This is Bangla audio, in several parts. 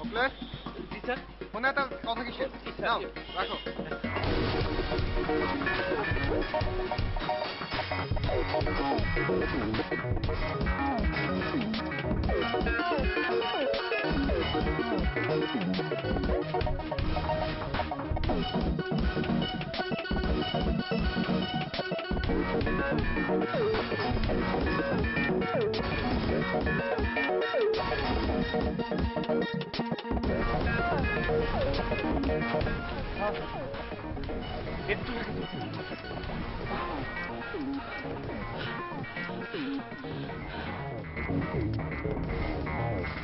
মুখলেস। জি স্যার। ফোনে একটা কথা কিসের? নাও রাখো। একটু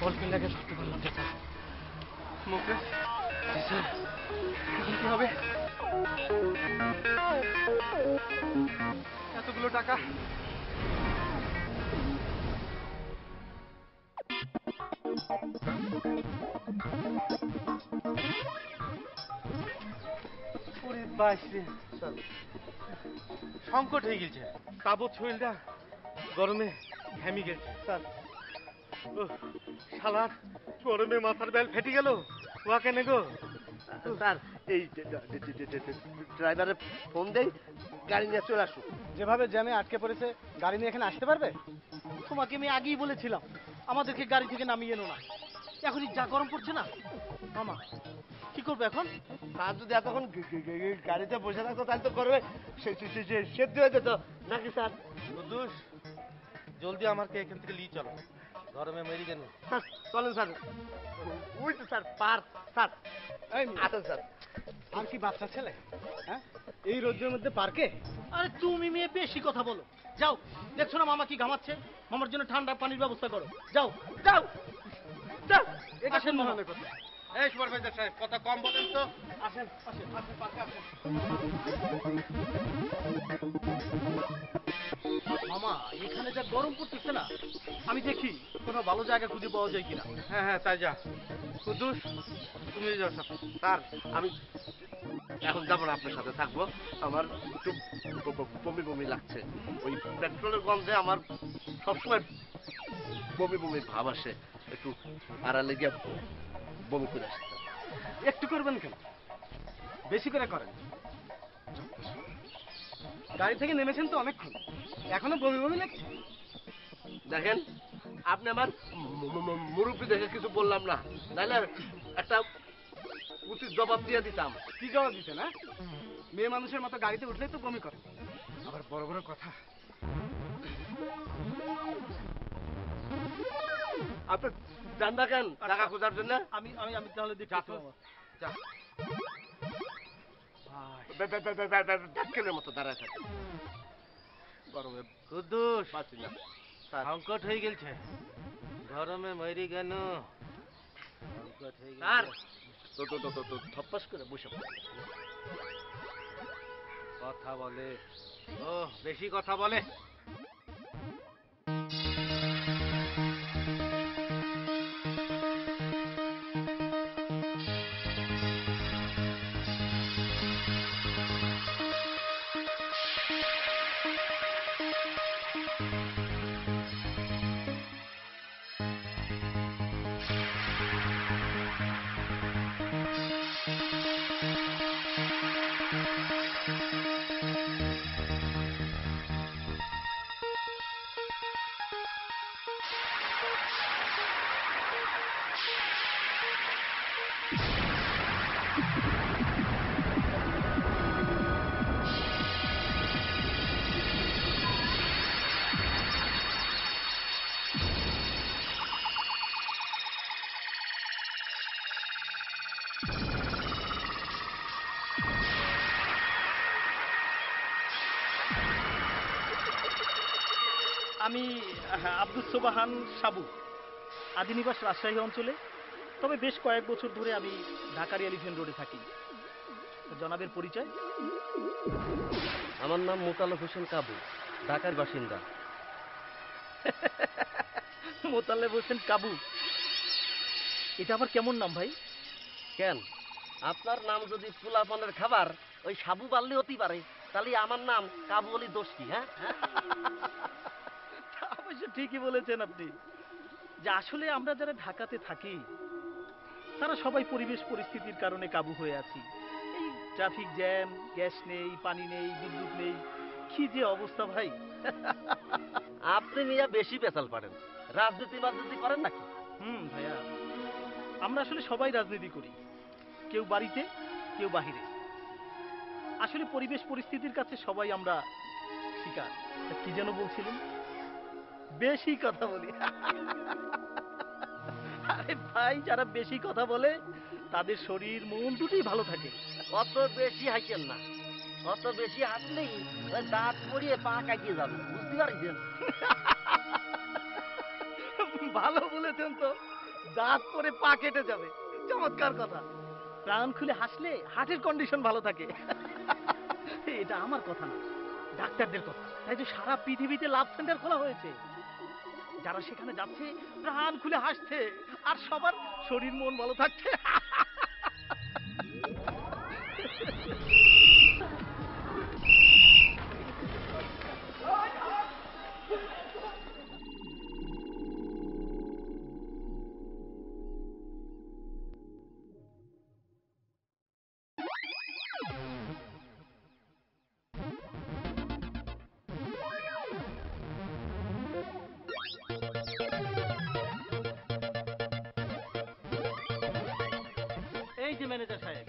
বলফিন লাগে ধরতে পারলাম না স্যার। মুখলেস, জি স্যার। এখন কি হবে? এতগুলো টাকা সংকট হয়ে গেছে। কাবত শরীরটা গরমে ঘেমে গেছে স্যার। শালার গরমে মাথার বেল ফেটে গেল। ওয়া কেন গো স্যার? এই ড্রাইভারে ফোন দেই, গাড়ি নিয়ে চলে আসুন। যেভাবে জ্যামে আটকে পড়েছে গাড়ি নিয়ে এখানে আসতে পারবে? তোমাকে আমি আগেই বলেছিলাম আমাদেরকে গাড়ি থেকে নামিয়ে এনো না। এখনই যা গরম পড়ছে না মামা, কি করবো এখন? স্যার যদি এতক্ষণ গাড়িতে বসে থাকতো তাহলে তো করবে সেদ্ধ হয়ে যেত নাকি স্যার? কুদ্দুস, জলদি আমাকে এখান থেকে নিয়ে চলো, গরমে মরি গেল। স্যার চলেন স্যার। ওই তো স্যার পার্ক। স্যার আসেন স্যার। আর কি বাচ্চা ছেলে, হ্যাঁ? এই রোদ্রের মধ্যে পার্কে? আরে তুমি মেয়ে বেশি কথা বলো। যাও, দেখছো না মামা কি ঘামাচ্ছে? মামার জন্য ঠান্ডা পানির ব্যবস্থা করো। যাও যাও যাও। এটা আসেন কোন মামা। ধরনের কথা? এই সুপারভাইজার সাহেব, কথা কম বলেন তো। আসেন আসেন আসেন পার্কে আসেন। মামা, এখানে যা গরম পড়তেছে না, আমি দেখি কোনো ভালো জায়গা খুঁজে পাওয়া যায় কিনা। হ্যাঁ হ্যাঁ, তাই যা। কুদ্দুস, তুমি যাও সাথে। স্যার আমি এখন যাবো না, আপনার সাথে থাকবো। আমার একটু বমি বমি লাগছে। ওই পেট্রোলের গন্ধে আমার সবসময় বমি বমি ভাব আসে। একটু আড়ালে গিয়ে বমি করে আসি। একটু করবেন কেন, বেশি করে করেন। গাড়ি থেকে নেমেছেন তো অনেকক্ষণ, এখনো বমি বমি লাগছে? দেখেন, আপনি আমার মুরব্বী দেখে কিছু বললাম না, নাহলে একটা উচিত জবাব দিয়ে দিতাম। কি জবাব দিতে না? মেয়ে মানুষের মতো গাড়িতে উঠলেই তো বমি করে, আবার বড় বড় কথা। আপনি যান না কেন টাকা খোঁজার জন্য? আমি আমি আমি তাহলে দেখি। যা ব্যাটকেলের মতো দাঁড়ায় থাকে গরমে। কুদ্দুস, বাঁচি না সংকট হয়ে গেছে, গরমে মরি গেল। সংকট হয়ে স্যার। গেছে। তো থপ্পাস করে বসে পড়ে। কথা বলে, ও বেশি কথা বলে। আমি আব্দুস সোবাহান সাবু, আদিনিবাস রাজশাহী অঞ্চলে। তবে বেশ কয়েক বছর ধরে আমি ঢাকার এলিফেন্ট রোডে থাকি। জনাবের পরিচয়? আমার নাম মোতালেব হোসেন কাবু, ঢাকার বাসিন্দা। মোতালেব হোসেন কাবু, এটা আবার কেমন নাম ভাই? কেন, আপনার নাম যদি পোলাপানের খাবার ওই সাবু বাড়লে হতেই পারে, তাহলে আমার নাম কাবু অলি দোষ কি? হ্যাঁ, অবশ্য ঠিকই বলেছেন আপনি, যে আসলে আমরা যারা ঢাকাতে থাকি তারা সবাই পরিবেশ পরিস্থিতির কারণে কাবু হয়ে আছি। এই ট্রাফিক জ্যাম, গ্যাস নেই, পানি নেই, বিদ্যুৎ নেই, কি যে অবস্থা ভাই। আপনি মিয়া বেশি পেশাল পারেন, রাজনীতি বাজনীতি করেন নাকি? ভাইয়া, আমরা আসলে সবাই রাজনীতি করি, কেউ বাড়িতে, কেউ বাহিরে। আসলে পরিবেশ পরিস্থিতির কাছে সবাই আমরা শিকার। তা কি যেন বলছিলেন? বেশি কথা বলি। আরে ভাই, যারা বেশি কথা বলে তাদের শরীর মন দুটোই ভালো থাকে। অত বেশি হাসেন না, অত বেশি হাসলেই ওই দাঁত পড়িয়ে পা কাটিয়ে যাবে, বুঝতে পারছেন? ভালো বলেছেন তো, দাঁত পরে পা কেটে যাবে, চমৎকার কথা। প্রাণ খুলে হাসলে হার্টের কন্ডিশন ভালো থাকে। এটা আমার কথা না, ডাক্তারদের কথা। তাই তো সারা পৃথিবীতে লাভ সেন্টার খোলা হয়েছে। যারা সেখানে যাচ্ছে প্রাণ খুলে হাসছে, আর সবার শরীর মন ভালো থাকছে। এই যে ম্যানেজার সাহেব,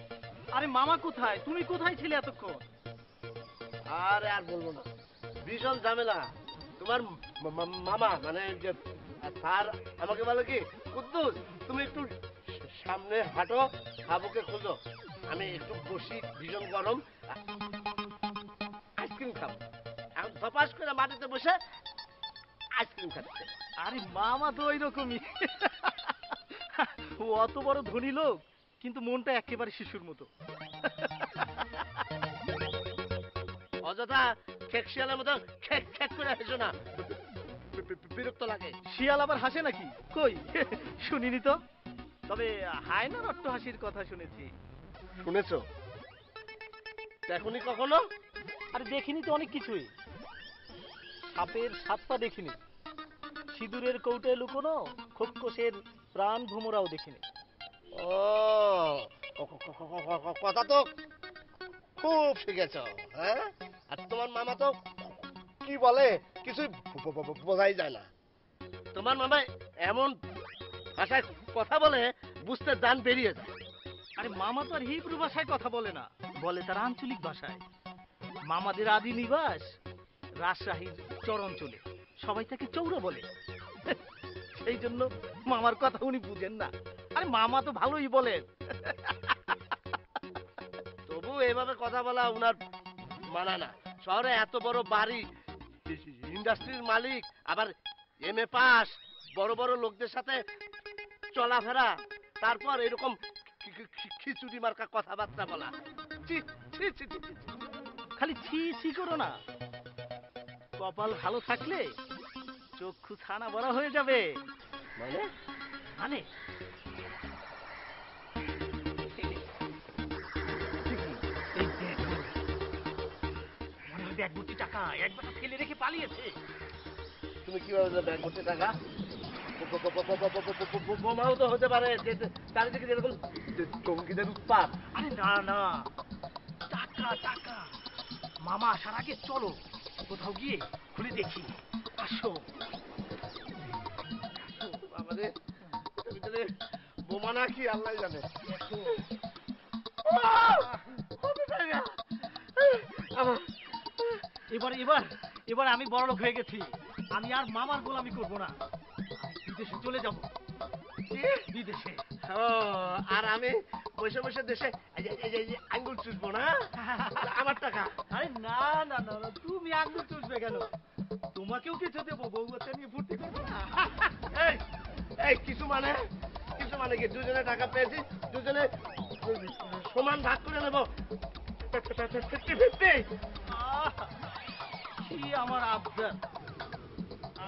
আরে মামা কোথায়? তুমি কোথায় ছিলে এতক্ষণ? আরে আর বলবো না, ভীষণ ঝামেলা। তোমার মামা মানে যে স্যার আমাকে বলে কি, কুদ্দুস তুমি একটু সামনে হাঁটো, সাবুকে খোঁজো, আমি একটু বসি, ভীষণ গরম, আইসক্রিম খাবো। এখন ধপাস করে মাটিতে বসে আইসক্রিম খাচ্ছে। আরে মামা তো ওই রকমই। ও অত বড় ধনী লোক, কিন্তু মনটা একেবারে শিশুর মতো। অযথা খেক শিয়ালের মতো খেক খেক করে হেসো না, বিরক্ত লাগে। শিয়াল আবার হাসে নাকি? কই শুনিনি তো। তবে হায়নার অট্টহাসির কথা শুনেছি। শুনেছো? দেখনি কখনো? আরে দেখিনি তো অনেক কিছুই। সাপের সাত পা দেখিনি, সিঁদুরের কৌটায় লুকোনো খোকসের প্রাণ ভ্রমরাও দেখিনি। ও কথা তো খুব শিখেছ, হ্যাঁ? আর তোমার মামা তো কি বলে কিছুই বোঝাই যায় না। তোমার মামা এমন ভাষায় কথা বলে বুঝতে জান বেরিয়ে যায়। আরে মামা তো আর হিব্রু ভাষায় কথা বলে না, বলে তার আঞ্চলিক ভাষায়। মামাদের আদি নিবাস রাজশাহীর চর অঞ্চলে, সবাই তাকে চৌরা বলে। সেই জন্য মামার কথা উনি বুঝেন না। আরে মামা তো ভালোই বলেন। তবু এভাবে কথা বলা উনার মানা না। শহরে এত বড় বাড়ি, ইন্ডাস্ট্রির মালিক, আবার এমএ পাস, বড় বড় লোকদের সাথে চলাফেরা, তারপর এরকম খিচুড়ি মার্কা কথাবার্তা বলা, ছি ছি ছি ছি ছি। খালি ছি ছি করো না, কপাল ভালো থাকলে চক্ষু ছানা বড় হয়ে যাবে। মানে মানে এই দেখ, মনে হয় ব্যাগ ভর্তি টাকা একবার ফেলে রেখে পালিয়েছে। তুমি কিভাবে ব্যাগ ভর্তি টাকা? বোমাও তো হতে পারে, চারিদিকে যেরকম টঙ্গিদের উৎপাত। আরে না না, টাকা টাকা। মামা আসার আগে চলো কোথাও গিয়ে খুলে দেখি। আসো। আমাদের ভিতরে বোমা না কি আল্লাহ জানে। এবার এবার এবার আমি বড়লোক হয়ে গেছি। আমি আর মামার গোলামি করব না, আমি বিদেশে চলে যাব। বিদেশে। ও, আর আমি বসে বসে দেশে আঙ্গুল চুষবো না, আমার টাকা। আরে না না না না, তুমি আঙ্গুল চুষবে কেন? তোমাকেও কিছু দেবো, বউ বাচ্চা নিয়ে ফুর্তি করবো না। এই এই কিছু মানে কি? দুজনে টাকা পেয়েছি, দুজনে সমান ভাগ করে নেবো। আহ, কি আমার আবদার,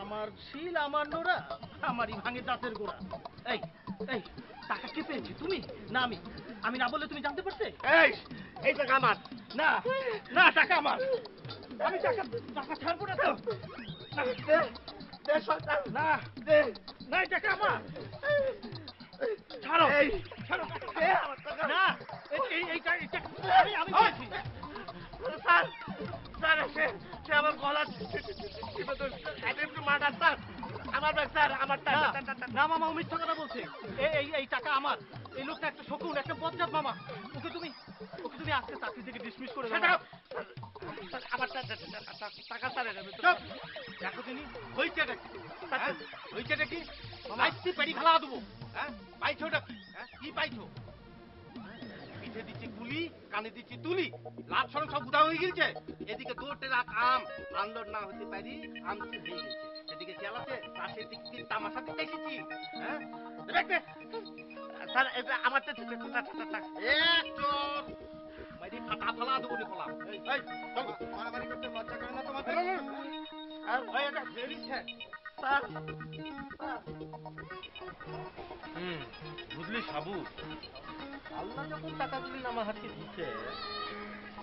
আমার শিল, আমার নোরা, আমারই ভাঙে দাঁতের গোড়া। এই এই টাকা কে পেয়েছে, তুমি না আমি? আমি না বললে তুমি জানতে পারতে? এই টাকা আমার না না, টাকা আমার। আমি টাকা টাকা ছাড়বো না তো। না না, না, এই টাকা আমার। ছাড়ো এই, ছাড়ো দে আমার টাকা। না আমি বলেছি স্যার স্যার সে আমার গলা টিপে ধরছে। একটু মার্ডার স্যার, আমার ব্যাগ স্যার, আমার টাকা। না মামা ও মিথ্যা কথা বলছে এই টাকা আমার এই লোকটা একটা শকুন একটা বজ্জাত মামা ওকে তুমি আজকে চাকরি থেকে ডিসমিস করে দাও Shut up! স্যার, আমার টাকা স্যার চুপ! দেখো তিনি হইছেটা কি হইছেটা কি মাইছি পেড়ি ফেলা দেবো হ্যাঁ পাইছো ওটা কি হ্যাঁ কি পাইছো পিঠে দিচ্ছি গুলি কানে দিচ্ছি তুলি লাভ সরম সব উদা হয়ে গেছে এদিকে দৌড়তে রাত আম আনলোড না হতে পারি আম হয়ে গেছে এদিকে চালাতে পাশের দিকে কি তামাশা দিতে এসেছি হ্যাঁ দেখতে স্যার আমার একটু মাইরি ফাটা ফেলা দেবো নি ফেলা এই চল মারামারি করতে লজ্জা করে না তোমাদের এই এটা বেরিয়েছে বুঝলি সাবু, আল্লাহ যখন টাকাগুলি আমার হাতে দিচ্ছে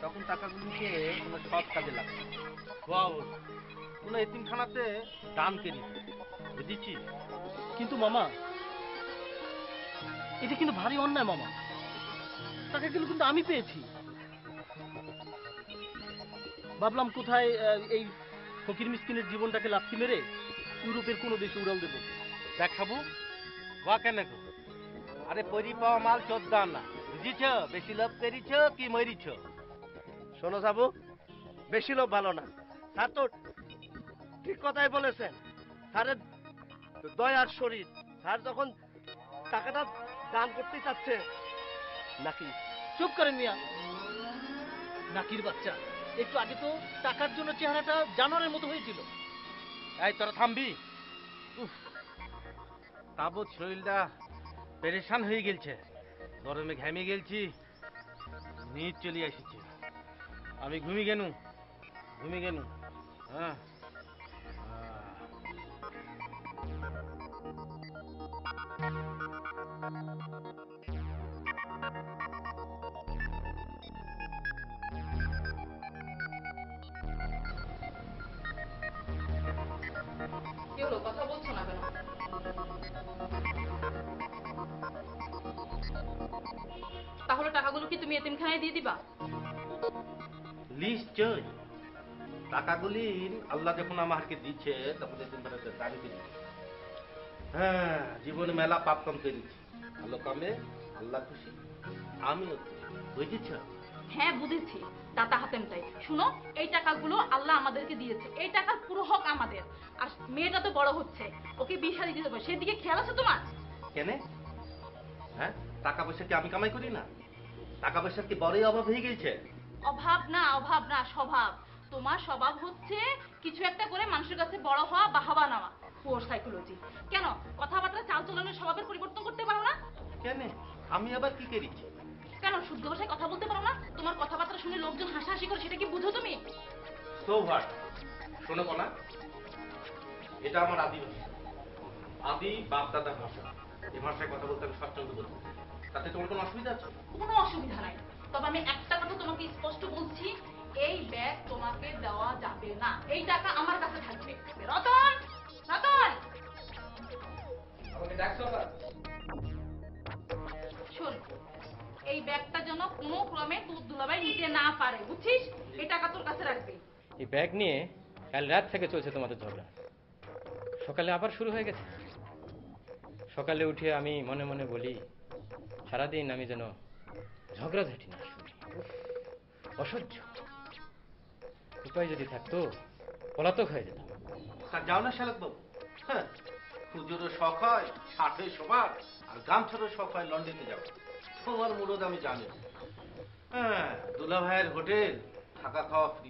তখন টাকাগুলিকে কোনো সৎ কাজে লাগছে কোনো এতিমখানাতে দান কেনি বুঝেছি। কিন্তু মামা এটা কিন্তু ভারী অন্যায় মামা টাকাগুলো কিন্তু আমি পেয়েছি ভাবলাম কোথায় এই ফকির মিসকিনের জীবনটাকে লাথি মেরে ইউরোপের কোনো দেশে উড়াল দেবো দেখ সাবু, বা কেন গো? আরে পরি পাওয়া মাল চোদ্দা না বুঝিছ, বেশি লোভ করিছ কি মরিছ। শোনো সাবু, বেশি লোক ভালো না। স্যার তো ঠিক কথাই বলেছেন। স্যারের দয়ার শরীর, স্যার যখন টাকাটা দান করতে চাচ্ছে নাকি চুপ করেন মিয়া নাকির বাচ্চা একটু আগে তো টাকার জন্য চেহারাটা জানোয়ারের মতো হয়েছিল এই তোরা থামবি। উফ, তাবৎ শরীরটা পেরেশান হয়ে গেলছে, গরমে ঘেমে গেলছি, নিজ চলে এসেছে। আমি ঘুমি গেনু হ্যাঁ। কি হলো কথা বলছো না কেন তাহলে টাকাগুলো কি তুমি এতিমখানায় দিয়ে দিবা নিশ্চয় টাকাগুলি আল্লাহ যখন আমাকে দিচ্ছে তখন দাঁড়ি দিচ্ছে। হ্যাঁ, জীবনে মেলা পাপ কম করেছি, ভালো কামে আল্লাহ খুশি, আমিও খুশি, বুঝেছ। হ্যাঁ বুঝেছি দাতা হাতেম তাই শুনো এই টাকাগুলো আল্লাহ আমাদেরকে দিয়েছে এই টাকার পুরো হক আমাদের আর মেয়েটা তো বড় হচ্ছে ওকে বিয়ে শাদী দিতে হবে সেদিকে খেয়াল আছে তোমার কেন? হ্যাঁ, টাকা পয়সা কি আমি কামাই করি না? টাকা পয়সার কি বড়ই অভাব হয়ে গেছে? অভাব না স্বভাব তোমার স্বভাব হচ্ছে কিছু একটা করে মানুষের কাছে বড় হওয়া বাহাবা নেওয়া পুয়ার সাইকোলজি কেন কথাবার্তা চাল চলনের স্বভাবের পরিবর্তন করতে পারো না কেন আমি আবার কি করেছি? কেন শুদ্ধ ভাষায় কথা বলতে পারো না তোমার কথাবার্তা শুনে লোকজন হাসাহাসি করে সেটা কি বুঝো তুমি সো হোয়াট, শোনো না, এটা আমার আদি ভাষা, আদি বাপ দাদার ভাষা। এই ভাষায় কথা বলতে আমি স্বাচ্ছন্দ্য বলবো, তাতে তোমার কোনো অসুবিধা আছে? কোনো অসুবিধা নাই তবে আমি একটা কথা তোমাকে স্পষ্ট বলছি এই ব্যাগ তোমাকে দেওয়া যাবে না এই টাকা আমার কাছে থাকবে রতন রতন শোন এই ব্যাগটা যেন কোনো ক্রমে তোর দুলাভাই নিতে না পারে বুঝছিস এই টাকা তোর কাছে রাখবে এই ব্যাগ নিয়ে কাল রাত থেকে চলছে তোমাদের ঝগড়া, সকালে আবার শুরু হয়ে গেছে। সকালে উঠে আমি মনে মনে বলি সারাদিন আমি যেন ঝগড়াঝাটি না শুনি, অসহ্য। উপায় যদি থাকতো পলাতক হয়ে যেতাম। তা যাও না শালক বাবু, হ্যাঁ, পুজোরও শখ হয়, ষাটের সবার, আর গামছারও শখ হয় লন্ডনে যাও। তোমার মুরদ আমি জানি। হ্যাঁ, দুলা ভাইয়ের হোটেল, থাকা খাওয়া ফ্রি,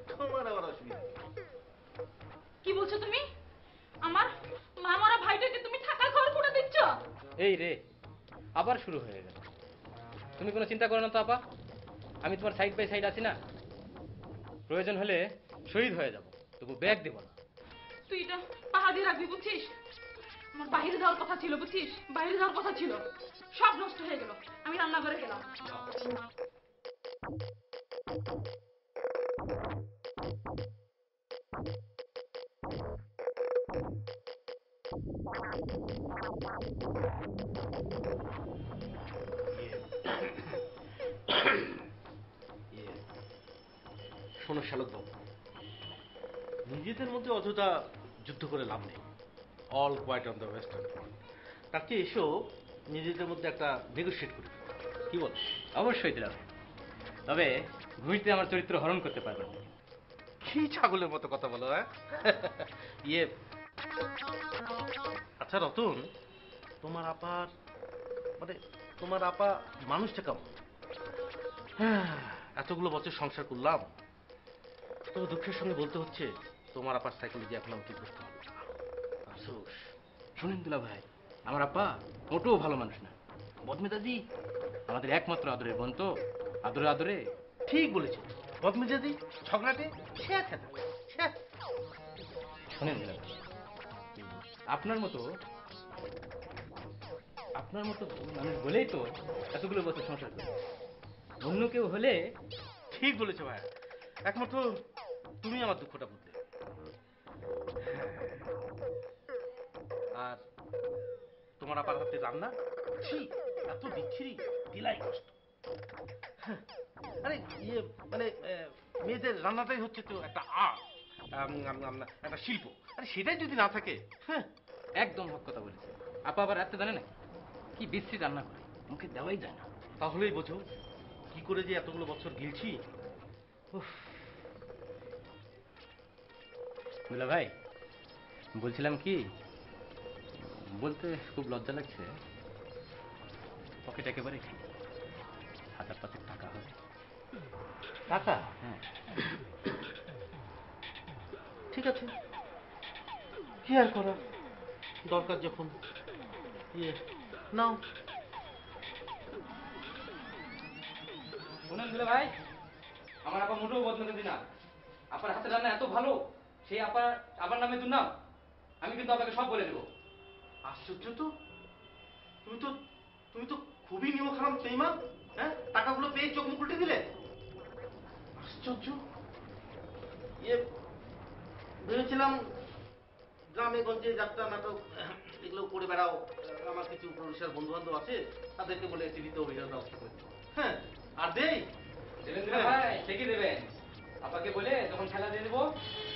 তোমার আবার অসুবিধা। কি বলছো তুমি আমার মামারা ভাইটাকে তুমি থাকা খাওয়ার করে দিচ্ছ এই রে আবার শুরু হয়ে গেল। তুমি কোনো চিন্তা করো না তো আপা, আমি তোমার সাইড বাই সাইড আছি না, প্রয়োজন হলে শহীদ হয়ে যাব, তবু ব্যাগ দেব না। তুই এটা পাহা দিয়ে রাখবি বুঝছিস আমার বাইরে যাওয়ার কথা ছিল বুঝছিস বাইরে যাওয়ার কথা ছিল সব নষ্ট হয়ে গেল আমি রান্নাঘরে গেলাম শোনো শ্যালক বাবু, নিজেদের মধ্যে অযথা যুদ্ধ করে লাভ নেই। All quiet on the western front. তার চেয়ে এসো নিজেদের মধ্যে একটা নেগোশিয়েট করি, কি বল? অবশ্যই দিলাম, তবে ঘুষতে আমার চরিত্র হরণ করতে পারবেন না। কি ছাগলের মতো কথা বলো, হ্যাঁ? ইয়ে, আচ্ছা রতন, তোমার আপার মানে তোমার আপা মানুষটা কেমন? এতগুলো বছর সংসার করলাম, তবে দুঃখের সঙ্গে বলতে হচ্ছে তোমার আপার সাইকোলজি এখন আমি ঠিক বুঝতে পারবো না। আফসোস। শুনেন দুলা ভাই, আমার আব্বা মোটেও ভালো মানুষ না, বদমেজাজি। আমাদের একমাত্র আদরের বোন তো, আদরে আদরে। ঠিক বলেছে, বদমেজাজি, ঝগড়াটে, ছ্যাঁ ছ্যাঁ ছ্যাঁ। শোনেন দুলা ভাই, আপনার মতো মানুষ বলেই তো এতগুলো বছর সংসার করে। অন্য কেউ হলে ঠিক বলেছো ভাই, একমাত্র তুমি আমার দুঃখটা বুঝলে। আর তোমার আপার হাতে রান্না, ছি, এত বিচ্ছিরি, দিলাই কষ্ট। আরে ইয়ে মানে মেয়েদের রান্নাটাই হচ্ছে তো একটা আর্ট, একটা শিল্প। আরে সেটাই যদি না থাকে, হ্যাঁ। একদম হক কথা বলেছে। আপা আবার রাত্রে জানে না কি বিশ্রী রান্না করে, মুখে দেওয়াই যায় না। তাহলেই বোঝো কি করে যে এতগুলো বছর গিলছি। উফ। দুলা ভাই, বলছিলাম কি, বলতে খুব লজ্জা লাগছে, পকেট একেবারে খালি, 1000-5 টাকা হবে। টাকা? হ্যাঁ। ঠিক আছে, কি আর করা, দরকার যখন। ইয়ে নাও। শোনেন দুলা ভাই, আমার আপা মোটেও বদমেজাজি না। আপার হাতে রান্না এত ভালো, সেই আবার নামে দুর্নাম। আমি কিন্তু আপনাকে সব বলে দেবো। আশ্চর্য তো, তুমি তো তুমি তো খুবই নিয়ম খারাপ বেঈমান। হ্যাঁ, টাকাগুলো পেয়ে চোখ মুখ উল্টে দিলে। আশ্চর্য। ইয়ে ভেবেছিলাম গ্রামে গঞ্জে যাত্রা নাটক এগুলো করে বেড়াও, আমার কিছু প্রডিউসার বন্ধু বান্ধব আছে, তাদেরকে বলে টিভিতে অভিনয়ের ব্যবস্থা করে দিও। হ্যাঁ, আর দেই দেবেন দুলা ভাই, ঠিকই দেবেন। আপাকে বলে যখন খেলা দিয়ে দেবো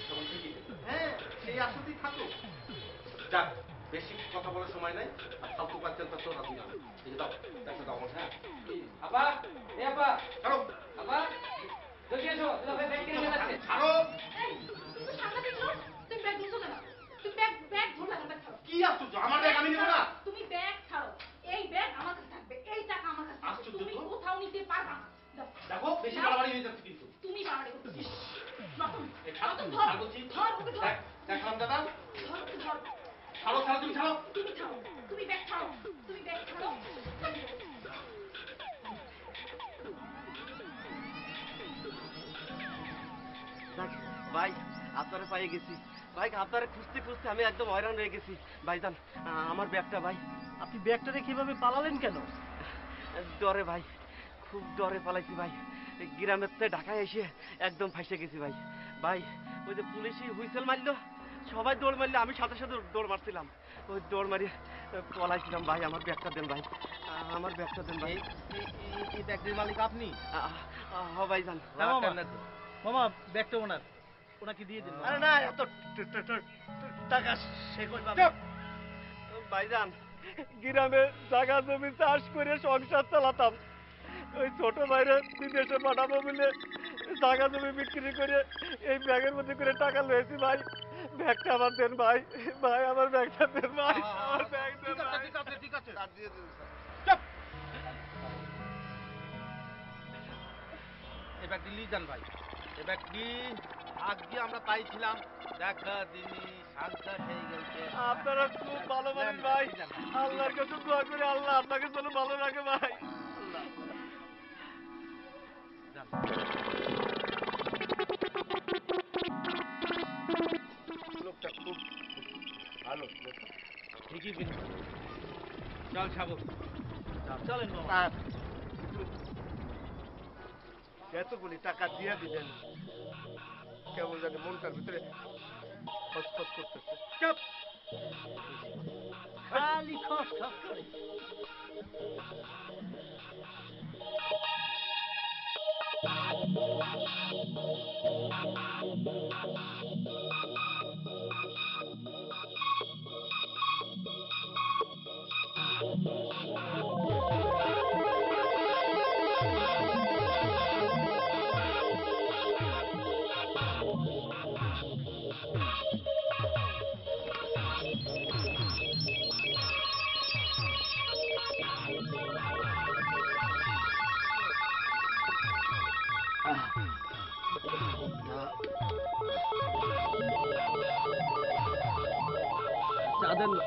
তখন ঠিকই দেবেন। হ্যাঁ, সেই আশাতেই থাকো। যাক, বেশি কথা বলার সময় নাই, আর ফালতু পাচ্ছেন তো রাজি না। এই যে দাও, একটা দাও আমার। হ্যাঁ, আপা, এ আপা, ছাড়ো। আপা, জলদি এসো, দুলা ভাই ব্যাগ কিনে নিয়ে যাচ্ছে। ছাড়ো। এই, তুমি সাংঘাতিক লোক, তুমি ব্যাগ নিছো কেন? তুমি ব্যাগ ধরলা কেন? ব্যাগ ছাড়ো। কি আশ্চর্য, আমার ব্যাগ আমি নেব না। তুমি ব্যাগ ছাড়ো, এই ব্যাগ আমার কাছে থাকবে, এই টাকা আমার কাছে থাকবে। আশ্চর্য তুমি তো। কোথাও নিতে পারবা না। দাও। দেখো, বেশি দাও। বাড়াবাড়ি হয়ে যাচ্ছে কিন্তু। তুমি বাড়াবাড়ি করতেছিস। রতন, এই ছাড়ো, রতন ধর, ছাড় বলছি। ধর, ওকে ধর। দেখলাম দাদা। ধর, ওকে ধর। ছাড়ো, ছাড়ো, তুমি ছাড়ো। তুমি ছাড়ো, তুমি ব্যাগ ছাড়ো, তুমি ব্যাগ ছাড়ো। যাক, ভাই আপনারা পাইয়ে গেছি। ভাই আপনারা খুঁজতে খুঁজতে আমি একদম হয়রান হয়ে গেছি। ভাইজান, আমার ব্যাগটা ভাই। আপনি ব্যাগটারে কিভাবে পালালেন কেন? ডরে ভাই, খুব ডরে পালাইছি ভাই। এই গ্রামের থেকে ঢাকায় এসে একদম ফাঁসে গেছি ভাই। ভাই ওই যে পুলিশই হুইসেল মারলো, সবাই দৌড় মারলো, আমি সাথে সাথে দৌড় মারছিলাম। ওই দৌড় মারিয়ে পলাইছিলাম ভাই। আমার ব্যাগটা দেন ভাই, আমার ব্যাগটা দেন ভাই। এই ব্যাগটির মালিক আপনি? হ ভাইজান। মামা, ব্যাগটা ওনাকে দিয়ে দিন। আরে না, এত টাকা সে কই পাবে? ভাইজান, গ্রামে জায়গা জমি চাষ করে সংসার চালাতাম। ওই ছোট ভাইরে বিদেশে পাঠাবো বলে জায়গা জমি বিক্রি করে এই ব্যাগের মধ্যে করে টাকা লয়েছি ভাই। ব্যাগটা আমার দেন ভাই, ভাই আমার ব্যাগটা দেন ভাই, আমার ব্যাগ দেন ভাই। ঠিক আছে, ঠিক আছে। আর দিয়ে দিন স্যার। চুপ! এই ব্যাগটি নিয়ে যান ভাই। এই ব্যাগটি আজকে আমরা পাইছিলাম, দেখা দিনই সাংঘাত হয়ে গেছে। আপনারা খুব ভালো মানুষ ভাই, আল্লাহর কাছে দোয়া করে আল্লাহ আপনাকে যেন ভালো রাখে ভাই। যান। লোকটা খুব ভালো লোক। ঠিকই বলেছ। চল সাবু, চলেন মামা। স্যার, এতগুলি টাকা দিয়ে দিলেন, কেমন জানি মনটার ভিতরে খসখস করতেছে। চুপ! খালি খস খস করে। তাদের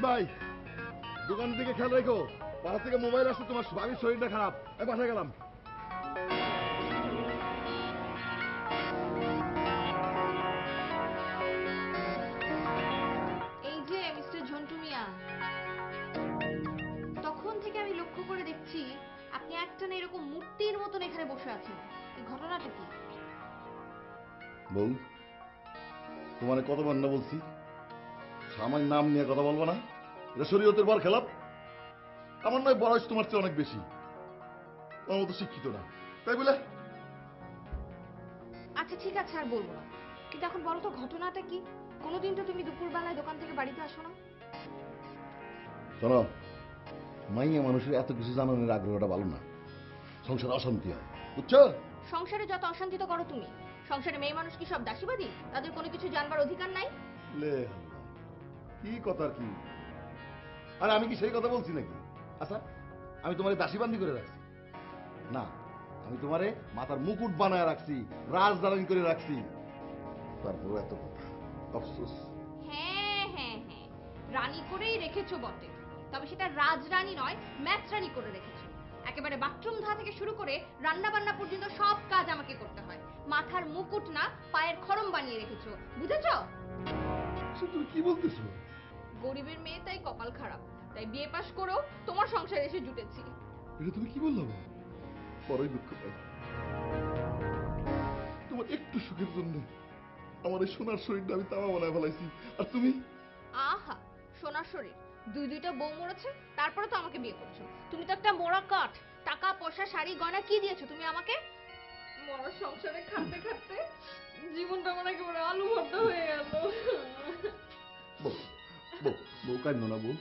ভাই দোকান থেকে খেয়াল রেখো, বাসা থেকে মোবাইল আসছে, তোমার স্বামীর শরীরটা খারাপ, আমি বাসায় গেলাম। এই যে মিস্টার ঝন্টু মিয়া, তখন থেকে আমি লক্ষ্য করে দেখছি আপনি একটানা এরকম মূর্তির মতন এখানে বসে আছেন। এই ঘটনাটা কি? বউ, তোমার কতবার না বলছি আমার নাম নিয়ে কথা বলবো না, এটা শরীয়তের বর খেলাপ। আমার নয় বয়স তোমার চেয়ে অনেক বেশি, তোমার মতো শিক্ষিত না, তাই বলে। আচ্ছা ঠিক আছে, আর বলবো না, কিন্তু এখন বলো তো ঘটনাটা কি? কোনোদিন তো তুমি দুপুরবেলায় দোকান থেকে বাড়িতে আসো না। শোনো, মাইয়া মানুষের এত কিছু জানানোর আগ্রহটা ভালো না, সংসার অশান্তি হয়, বুঝছো? সংসারে যত অশান্তি তো করো তুমি। সংসারে মেয়ে মানুষ কি সব দাসীবাদী? তাদের কোনো কিছু জানবার অধিকার নাই? লে আল্লাহ, কি কথা আর কি? আরে আমি কি সেই কথা বলছি নাকি? আচ্ছা, আমি তোমারে দাসীবান্দি করে রাখছি না, আমি তোমারে মাথার মুকুট বানায় রাখছি, রাজধানী করে রাখছি, তারপর এত কথা, আফসোস। হ্যাঁ হ্যাঁ হ্যাঁ, রানী করেই রেখেছো বটে, তবে সেটা রাজরানী নয়, ম্যাচরানী করে রেখেছো। একেবারে বাথরুম ধোয়া থেকে শুরু করে রান্না বান্না পর্যন্ত সব কাজ আমাকে করতে হয়। মাথার মুকুট না, পায়ের খড়ম বানিয়ে রেখেছো, বুঝেছো? তুমি কি বলতেছো? গরিবের মেয়ে তাই কপাল খারাপ, তাই বিয়ে পাশ করেও তোমার সংসারে এসে জুটেছি। এটা তুমি কি বললাম? বড়ই দুঃখ পাই, তোমার একটু সুখের জন্য আমার এই সোনার শরীরটা আমি তামা বানায় ফেলাইছি, আর তুমি? আহা, সোনার শরীর, দুইটা বউ মরেছে, তারপরে তো আমাকে বিয়ে করছো। তুমি তো একটা মোড়া কাঠ, টাকা পয়সা শাড়ি গয়না কি দিয়েছো তুমি আমাকে? মরার সংসারে খাটতে খাটতে জীবনটা আমার একেবারে আলু ভর্তা হয়ে গেল। বউ কাঁদো না, বউ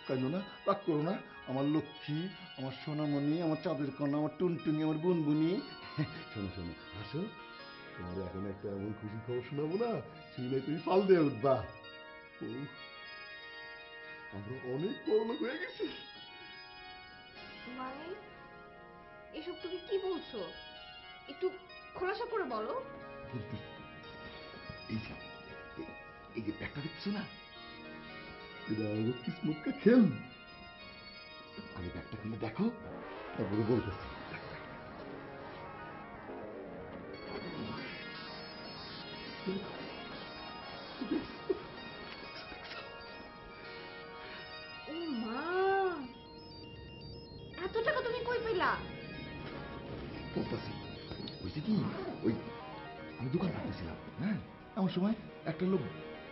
কাঁদো না, রাগ করো না, আমার লক্ষ্মী, আমার সোনামণি, আমার চাঁদের কন্যা, আমার টুনটুনি, আমার বুনবুনি। শোনো শোনো, আসো, তোমার এখন একটা এমন খুশি খবর শোনাবো না, শুনে তুমি পাল দিয়ে উঠবা। আমরা অনেক বড় লোক হয়ে গেছি। মানে এসব তুমি কি বলছো? একটু খোলাসা করে বলো। এই যে এই যে ব্যাগটা দেখছো না, এটা আমার কিসমত কা খেল। আগে ব্যাগটা খুলে দেখো, তারপরে বলতেছি। ও মা, এত টাকা তুমি কই পেলা? বলতেছি বুঝছি কি, ওই আমি দোকান করতেছিলাম, হ্যাঁ, এমন সময় একটা লোক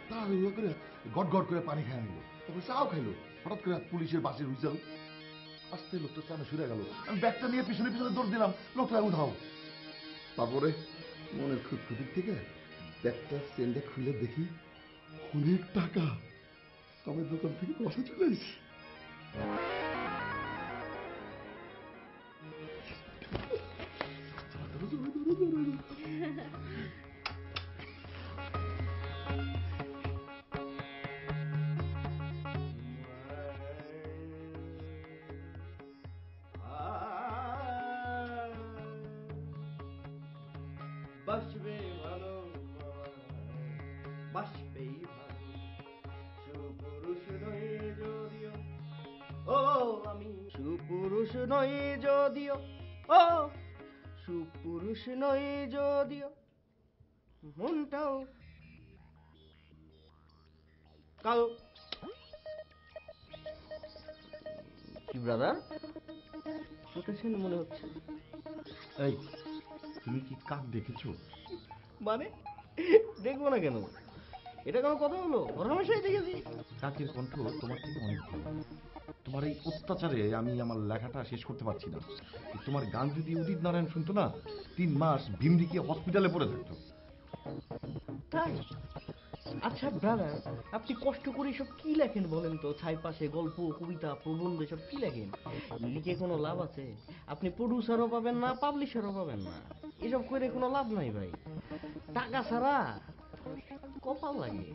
তাড়াহুড়ো করে গট গট করে পানি খায় নিল, তারপর চাও খাইলো। হঠাৎ করে পুলিশের বাসের হুইসেল আসতে লোকটা চানে সরে গেল, আমি ব্যাগটা নিয়ে পিছনে পিছনে দৌড় দিলাম, লোকটা উধাও। তারপরে মনের খুঁতখুতির থেকে ব্যাগটা সেলটা খুলে দেখি অনেক টাকা, আমি দোকান থেকে বসে চলে এসেছি। বাসবে ভালো, বাসবেই ভালো। নই যদিও, ও সুপুরুষ নই যদিও, মনটাও কালো। কি ব্রাদার, শুটেছেন মনে হচ্ছে? এই তুমি কি কাক দেখেছো? মানে দেখবো না কেন? এটা কোনো কথা হলো? হরহামেশাই দেখেছি। কাকের কণ্ঠ তোমার থেকে অনেক ভালো। তোমার এই অত্যাচারে আমি আমার লেখাটা শেষ করতে পারছি না। তোমার গান যদি উদিত নারায়ণ শুনতো না, 3 মাস ভিমরিকে হসপিটালে পড়ে থাকতো। তাই? আচ্ছা ব্রাদার, আপনি কষ্ট করে সব কি লেখেন বলেন তো? ছাই পাশে গল্প, কবিতা, প্রবন্ধ সব কি লেখেন? লিখে কোনো লাভ আছে? আপনি প্রডিউসারও পাবেন না, পাবলিশারও পাবেন না। এসব করে কোনো লাভ নাই ভাই। টাকা ছাড়া কপাল লাগে।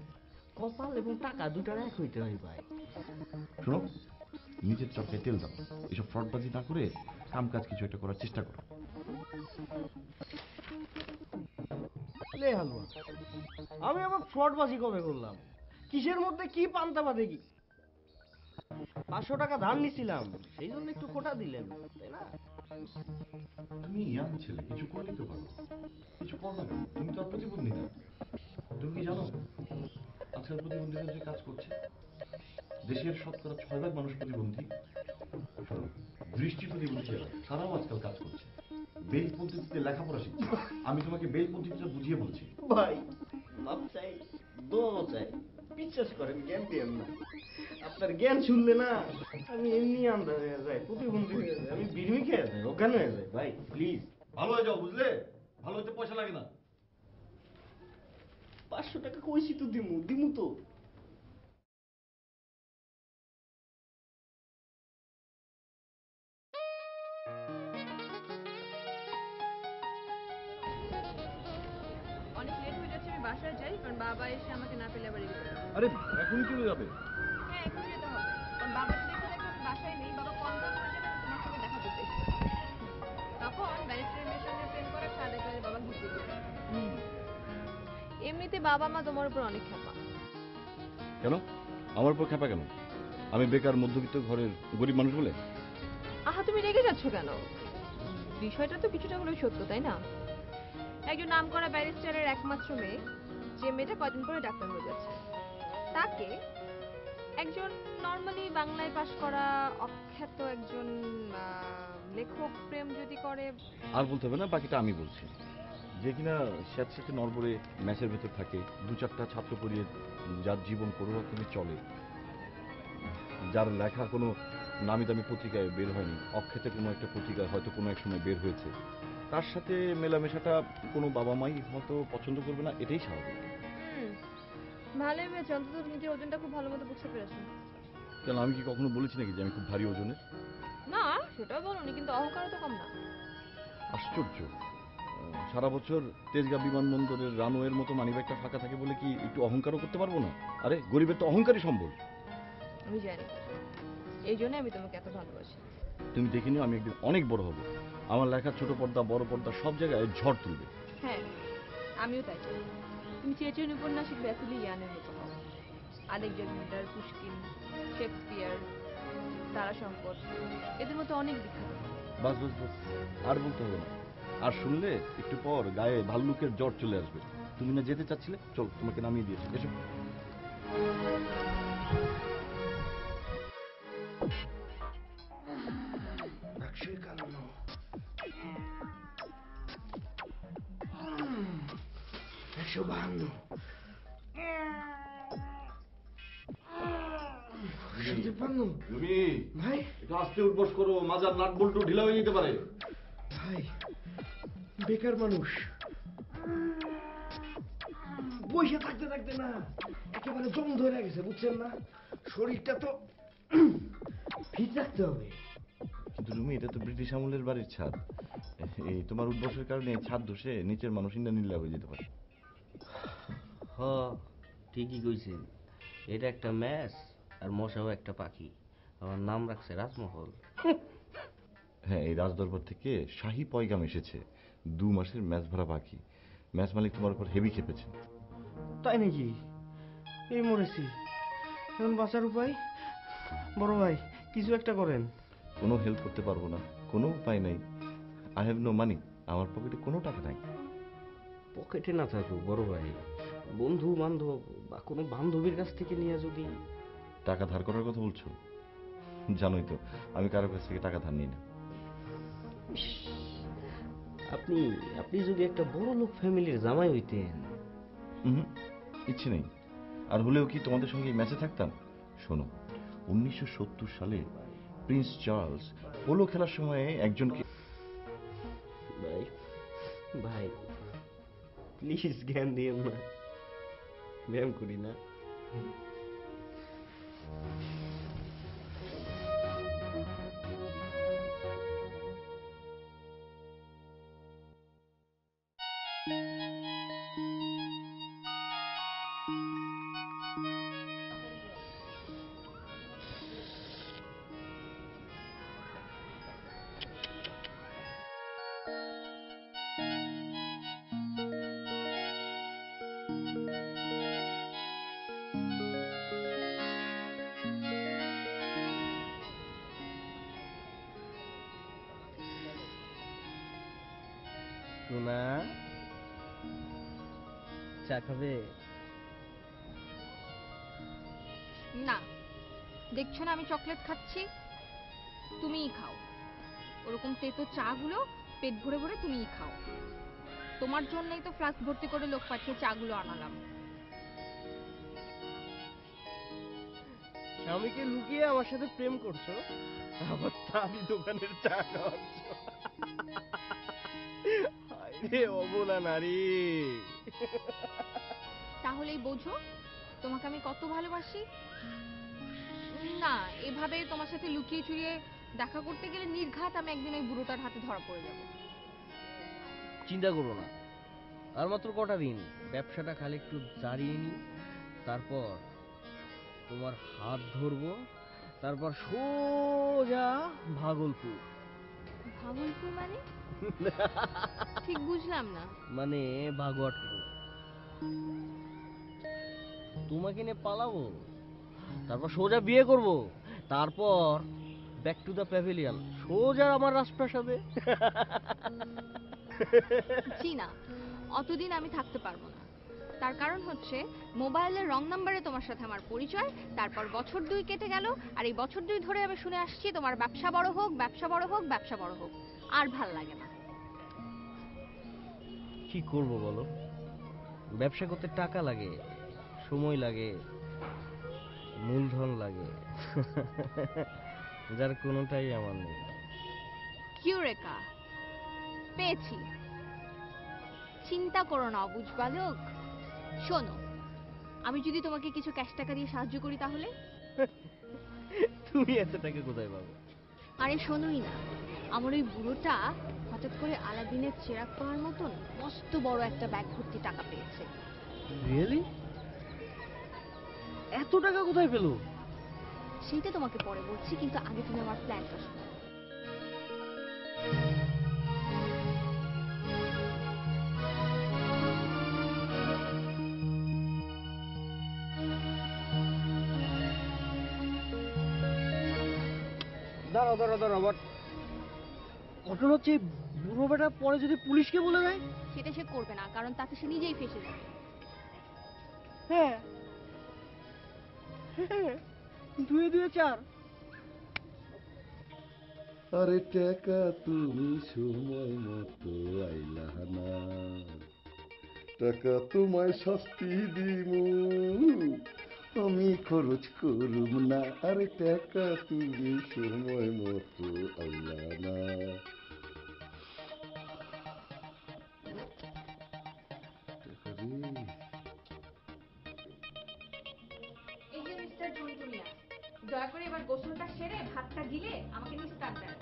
কপাল এবং টাকা দুটার এক হইতে হয় ভাই। শোনো, নিজের চরকায় তেল দাও। এসব ফ্রডবাজি না করে কাম কাজ কিছু একটা করার চেষ্টা করো। লে হালুয়া, আমি আবার ফ্রডবাজি কবে করলাম? কিসের মধ্যে কি পান্তা বাদে কি? 500 টাকা ধার নিছিলাম, সেই জন্য একটু খোটা দিলেন, তাই না? তুমি ইয়াং ছেলে, কিছু করলেই তো পারো। কিছু করো না কেন? তুমি তো আর প্রতিবন্ধী না। তুমি কি জানো আজকাল প্রতিবন্ধীরা যে কাজ করছে? দেশের শতকরা 6 ভাগ মানুষ প্রতিবন্ধী। শোনো, দৃষ্টি প্রতিবন্ধীরা তারাও আজকাল কাজ করছে। বেল পদ্ধতিতে লেখাপড়া শিখছে। আমি তোমাকে বেল পদ্ধতিটা বুঝিয়ে বলছি। ভাই মাপ চাই, দোয়া চাই, বিশ্বাস করেন, জ্ঞান দিয়েন না। আপনার জ্ঞান শুনলে না আমি এমনি আন্দাজ হয়ে যাই, প্রতিবন্ধী হয়ে যায়, আমি বিড়মি খেয়ে যাই, অজ্ঞান হয়ে যায়। ভাই প্লিজ ভালো হয়ে যাও, বুঝলে? ভালো হতে পয়সা লাগে না। 500 টাকা কইছি তো দিমু, দিমু তো। অনেক লেট হয়ে যাচ্ছে, আমি বাসায় যাই, কারণ বাবা এসে আমাকে না পেলে আবার এগিয়ে যাবে। আরে এখন চলে যাবে? হ্যাঁ এখন যেতে হবে, কারণ বাবা যদি দেখে দেখে আমি বাসায় নেই, বাবা কনফার্ম হয়ে যাবে আমি তোমার সঙ্গে দেখা করতে এসেছি। তখন ব্যারিস্টারের মেয়ের সঙ্গে প্রেম করে সাদে করে বাবা ঘুরতে যাবে। এমনিতে বাবা মা তোমার উপর অনেক খেপা। কেন আমার উপর খেপা কেন? আমি বেকার মধ্যবিত্ত ঘরের গরিব মানুষ বলে? আহা তুমি রেগে যাচ্ছ কেন? বিষয়টা তো কিছুটা হলেও সত্য, তাই না? একজন নামকরা ব্যারিস্টারের একমাত্র মেয়ে, যে মেয়েটা কদিন পরে ডাক্তার হয়ে যাচ্ছে, তাকে একজন নর্মালি বাংলায় পাশ করা অখ্যাত একজন লেখক প্রেম যদি করে। আর বলতে হবে না, বাকিটা আমি বলছি। যে কিনা স্যাঁতস্যাঁতে নড়বড়ে ম্যাচের ভেতর থাকে, 2-4টা ছাত্র পড়িয়ে যার জীবন কোনো রকমে চলে, যার লেখা কোনো নামি দামি পত্রিকায় বের হয়নি, অখ্যাত কোনো একটা পত্রিকায় হয়তো কোনো এক সময় বের হয়েছে, তার সাথে মেলামেশাটা কোনো বাবা মাই হয়তো পছন্দ করবে না, এটাই স্বাভাবিক। ভালোই হয়েছে, অন্তত নিজের ওজনটা খুব ভালো মতো বুঝতে পেরেছো। কেন আমি কি কখনো বলেছি নাকি যে আমি খুব ভারী ওজনের? না সেটাও বলনি, কিন্তু অহংকারও তো কম না। আশ্চর্য, সারা বছর তেজগাঁ বিমানবন্দরের রানওয়ের মতো মানিব্যাগটা ফাঁকা থাকে বলে কি একটু অহংকারও করতে পারবো না? আরে গরিবের তো অহংকারই সম্বল। আমি জানি, এই জন্য আমি তোমাকে এত ভালোবাসি। তুমি দেখে নিও, আমি একদিন অনেক বড় হব, আমার লেখা ছোট পর্দা বড় পর্দা সব জায়গায় ঝড় তুলবে। হ্যাঁ আমিও তাই চাই। তুমি চেচেন উপন্যাসিক ব্যাসিলি ইয়ানের মতো হও। আলেকজান্ডার, পুশকিন, শেক্সপিয়ার, তারাশঙ্কর, এদের মতো অনেক বিখ্যাত। বাস বাস বাস, আর বলতে হবে না। আর শুনলে একটু পর গায়ে ভাল্লুকের জ্বর চলে আসবে। তুমি না যেতে চাচ্ছিলে, চল তোমাকে নামিয়ে দিয়েছি, এসো। ভাই একটু আস্তে উঠবস করো, মাজার নাট বল্টু ঢিলা হয়ে যেতে পারে। ভাই বেকার মানুষ, বসে থাকতে থাকতে না একেবারে জম ধরে গেছে, বুঝছেন না? শরীরটা তো ফিট রাখতে হবে। কিন্তু রুমি, এটা তো ব্রিটিশ আমলের বাড়ির ছাদ। এই তোমার উদ্বসের কারণে ছাদ ধসে নিচের মানুষ ইন্দ্রানীলা হয়ে যেতে পারে। হ ঠিকই কইছেন, এটা একটা ম্যাচ আর মশাও একটা পাখি, আমার নাম রাখছে রাজমহল। হ্যাঁ, এই রাজদরবার থেকে শাহী পয়গাম এসেছে, 2 মাসের ম্যাচ ভরা পাখি। ম্যাচ মালিক তোমার উপর হেভি খেপেছে। তাই নাকি? এই মরেছি, এখন বাঁচার উপায়? বড় ভাই কিছু একটা করেন। কোনো হেল্প করতে পারবো না, কোনো উপায় নাই। আই হ্যাভ নো মানি, আমার পকেটে কোনো টাকা নাই। পকেটে না থাকুক বড় ভাই, বন্ধু বান্ধব বা কোনো বান্ধবীর কাছ থেকে নিয়ে যদি। টাকা ধার করার কথা বলছো? জানোই তো আমি কারো কাছ থেকে টাকা ধার নিই না। ইস, আপনি আপনি যদি একটা বড় লোক ফ্যামিলির জামাই হইতেন। ইচ্ছে নেই, আর হলেও কি তোমাদের সঙ্গে ম্যাচে থাকতাম? শোনো, 1970 সালে প্রিন্স চার্লস পোলো খেলার সময় একজনকে। ভাই ভাই প্লিজ জ্ঞান দিয়েন না, ব্যায়াম করি না। সোনা, চা খাবে? না, দেখছো না আমি চকলেট খাচ্ছি, তুমিই খাও। ওরকম তেতো চা গুলো পেট ভরে ভরে তুমিই খাও। তোমার জন্যই তো ফ্লাস্ক ভর্তি করে লোক পাঠিয়ে চা গুলো আনালাম। স্বামীকে লুকিয়ে আমার সাথে প্রেম করছো, আবার দামি দোকানের চা খাওয়াচ্ছ। হায়রে অবলা নারী। তাহলেই বোঝো তোমাকে আমি কত ভালোবাসি। না, এভাবে তোমার সাথে লুকিয়ে চুরিয়ে দেখা করতে গেলে নির্ঘাত আমি একদিন ওই বুড়োটার হাতে ধরা পড়ে যাব। চিন্তা করো না, আর মাত্র কটা দিন ব্যবসাটা খালি একটু জারিয়ে নি, তারপর তোমার হাত ধরবো, তারপর সোজা ভাগলপুর। ভাগলপুর মানে? ঠিক বুঝলাম না। মানে ভাগোয়াটপুর। তোমাকে নিয়ে পালাবো, তারপর সোজা বিয়ে করব, তারপর ব্যাক টু দ্য প্যাভিলিয়ন, সোজা আমার রাজপ্রাসাদে। জি না, অতদিন আমি থাকতে পারবো না। তার কারণ হচ্ছে মোবাইলের রং নাম্বারে তোমার সাথে আমার পরিচয়, তারপর বছর 2 কেটে গেল, আর এই বছর 2 ধরে আমি শুনে আসছি তোমার ব্যবসা বড় হোক, ব্যবসা বড় হোক, ব্যবসা বড় হোক। আর ভাল লাগে না। কি করব বলো, ব্যবসা করতে টাকা লাগে, সময় লাগে, মূলধন লাগে, যার কোনোটাই আমার নেই। কিউরেকা, পেয়েছি। চিন্তা করো না অবুঝ বালক। শোনো, আমি যদি তোমাকে কিছু ক্যাশ টাকা দিয়ে সাহায্য করি তাহলে? তুমি এত টাকা কোথায় পাবে? আরে শোনোই না, আমার ওই বুড়োটা হঠাৎ করে আলাদিনের চেরাগ পাওয়ার মতন মস্ত বড় একটা ব্যাগ ভর্তি টাকা পেয়েছে। রিয়েলি? এত টাকা কোথায় পেলো? সেইটা তোমাকে পরে বলছি, কিন্তু আগে তুমি আমার প্ল্যানটা শোনো। দাঁড়াও দাঁড়াও দাঁড়াও, বাট ঘটনা হচ্ছে বুড়ো বেটা পরে যদি পুলিশকে বলে দেয়? সেটা সে করবে না, কারণ তাতে সে নিজেই ফেঁসে যাবে। হ্যাঁ, 2 2 4। আরে টাকা তুমি সময় মতো আইলা না, টাকা তোমায় শাস্তি দিমু, আমি খরচ করুম না। আরে টাকা তুমি সময় মতো আইলা না। এই যে মিস্টার ঝুনঝুনিয়া, দয়া করে এবার গোসলটা সেরে ভাতটা গিলে আমাকে নিস্তার দেন।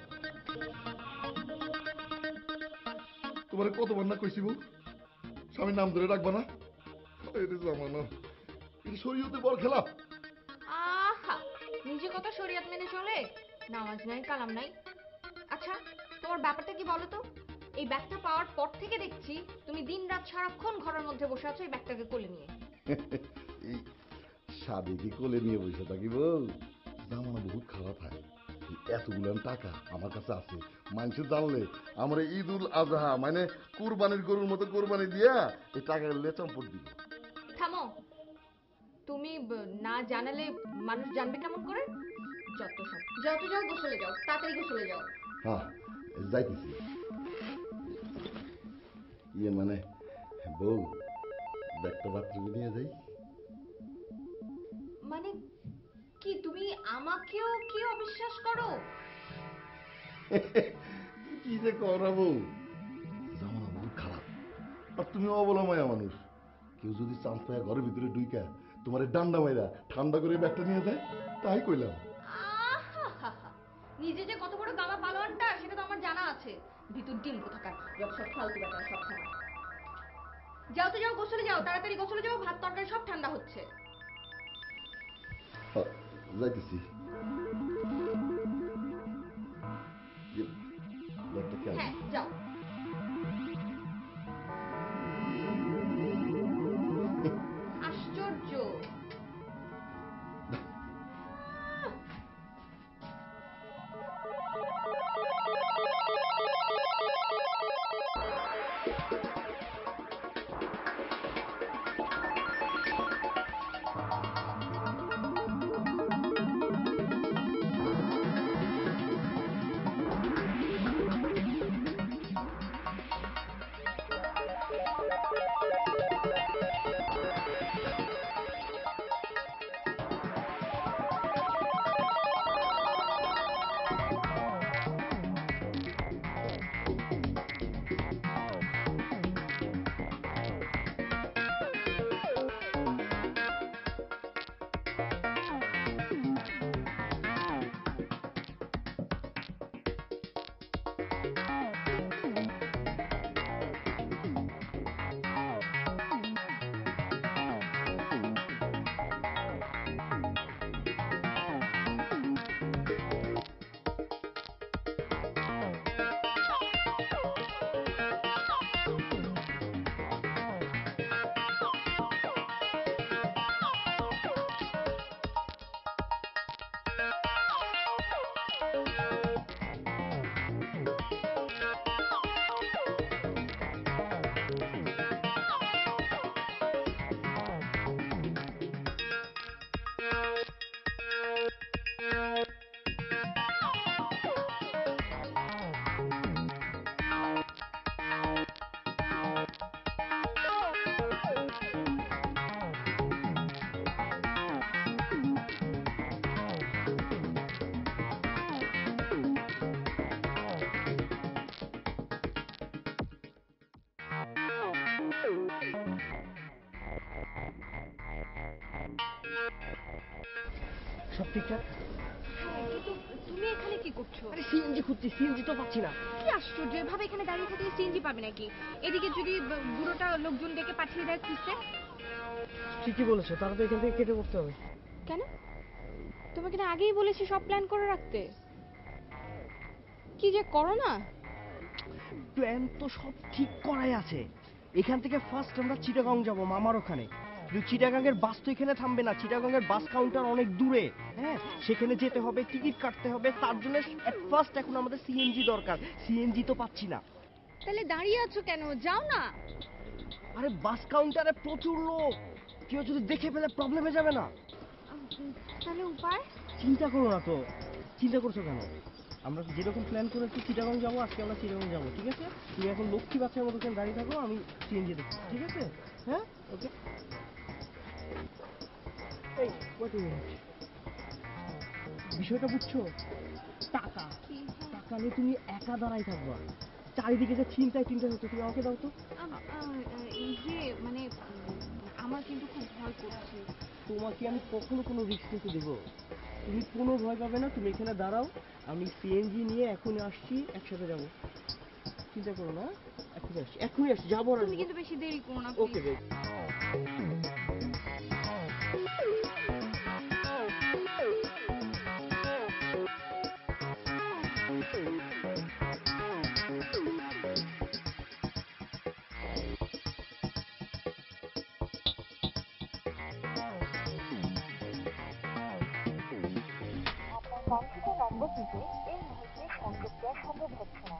তোমার কতবার না কইছি বউ, স্বামীর নাম ধরে রাখবা না? এটা জামানা, এটা শরীয়তে বড় খেলাপ। আহা, নিজে কত শরীয়ত মেনে চলে, নামাজ নাই কালাম নাই। আচ্ছা, তোমার ব্যাপারটা কি বলো তো? এই ব্যাগটা পাওয়ার পর থেকে দেখছি তুমি দিনরাত সারাক্ষণ ঘরের মধ্যে বসে আছো এই ব্যাগটাকে কোলে নিয়ে। এই সাবেকি কোলে নিয়ে বসে থাকি বউ, জামানা বহুত খারাপ হয়। এই এতগুলো টাকা আমার কাছে আছে, মানুষ জানলে আমরা ঈদ উল আজহা মানে কুরবানির গরুর মতো কোরবানি দিয়া এই টাকাগুলো চম্পট দিব। থামো, তুমি না জানালে মানুষ জানবে কেমন করে? যত সব, যাও তো যাও, গোসলে যাও, তাড়াতাড়ি গোসলে যাও। হ্যাঁ যাইতেছি। ইয়ে মানে বউ, ব্যাগটা বাথরুমে নিয়ে যাই। মানে কি তুমি আমাকেও কি অবিশ্বাস করো? কি যে করা বউ, জামানা বহুত খারাপ, আর তুমি অবলা মায়া মানুষ। কেউ যদি চান্স পায় ঘরের ভিতরে ঢুইকা তোমার ডান্ডা মাইরা ঠান্ডা করে ব্যাগটা নিয়ে যায়, তাই কইলাম। আহাহাহা, নিজে যে কত বড় গামা পালোয়ানটা সেটা তো আমার জানা আছে। ভিতর ডিম কোথাকার, যত সব ফালতু ব্যাপার সব খাবার। যাও তো যাও, গোসলে যাও, তাড়াতাড়ি গোসলে যাও, ভাত তরকারি সব ঠান্ডা হচ্ছে। যাইতেছি। হ্যাঁ যাও। আশ্চর্য। সব ঠিকঠাক? কিন্তু তুমি এখানে কি করছো? আরে সিএনজি খুঁজছি, সিএনজি তো পাচ্ছি না। কি আশ্চর্য, এভাবে এখানে দাঁড়িয়ে থাকলে সিএনজি পাবে নাকি? এদিকে যদি বুড়োটা লোকজন ডেকে পাঠিয়ে দেয় খুঁজতে। ঠিকই বলেছো, তারা তো এখান থেকে কেটে পড়তে হবে। কেন? তোমাকে না আগেই বলেছি সব প্ল্যান করে রাখতে। কি যে করো না। প্ল্যান তো সব ঠিক করাই আছে। এখান থেকে ফার্স্ট আমরা চিটাগাং যাব মামার ওখানে। কিন্তু চিটাগাংয়ের বাস তো এখানে থামবে না, চিটাগাংয়ের বাস কাউন্টার অনেক দূরে। হ্যাঁ, সেখানে যেতে হবে, টিকিট কাটতে হবে। তার জন্য এট ফার্স্ট এখন আমাদের সিএনজি দরকার। সিএনজি তো পাচ্ছি না। তাহলে দাঁড়িয়ে আছো কেন? যাও না। আরে বাস কাউন্টারে প্রচুর লোক, কেউ যদি দেখে ফেলে প্রবলেম হয়ে যাবে না? তাহলে উপায়? চিন্তা করো না তো। চিন্তা করছো কেন? আমরা যেরকম প্ল্যান করেছি চিটাগাং যাবো, আজকে আমরা চিটাগাং যাবো, ঠিক আছে? তুমি এখন লক্ষ্মী বাচ্চার মতো ওখানে দাঁড়িয়ে থাকো, আমি সিএনজি দেখছি, ঠিক আছে? হ্যাঁ, ওকে। এই ওয়েট এ মিনিট, বিষয়টা বুঝছো? টাকা টাকা নিয়ে তুমি একা দাঁড়াই থাকবা, চারিদিকে যে চিন্তায় হচ্ছে। তুমি আমাকে দাও তো। ইয়ে মানে আমার কিন্তু খুব ভয় করছে। তোমাকে আমি কখনো কোনো রিস্ক নিতে দেবো? তুমি কোনো ভয় পাবে না, তুমি এখানে দাঁড়াও, আমি সিএনজি নিয়ে এখনই আসছি, একসাথে যাবো। চিন্তা করো না, এখনই আসছি, যাবো। তুমি কিন্তু বেশি দেরি করো না। ওকে বেশ। বাংলাদেশের নম্বরটিতে এই মুহূর্তে সংযোগ দেওয়া সম্ভব হচ্ছে না।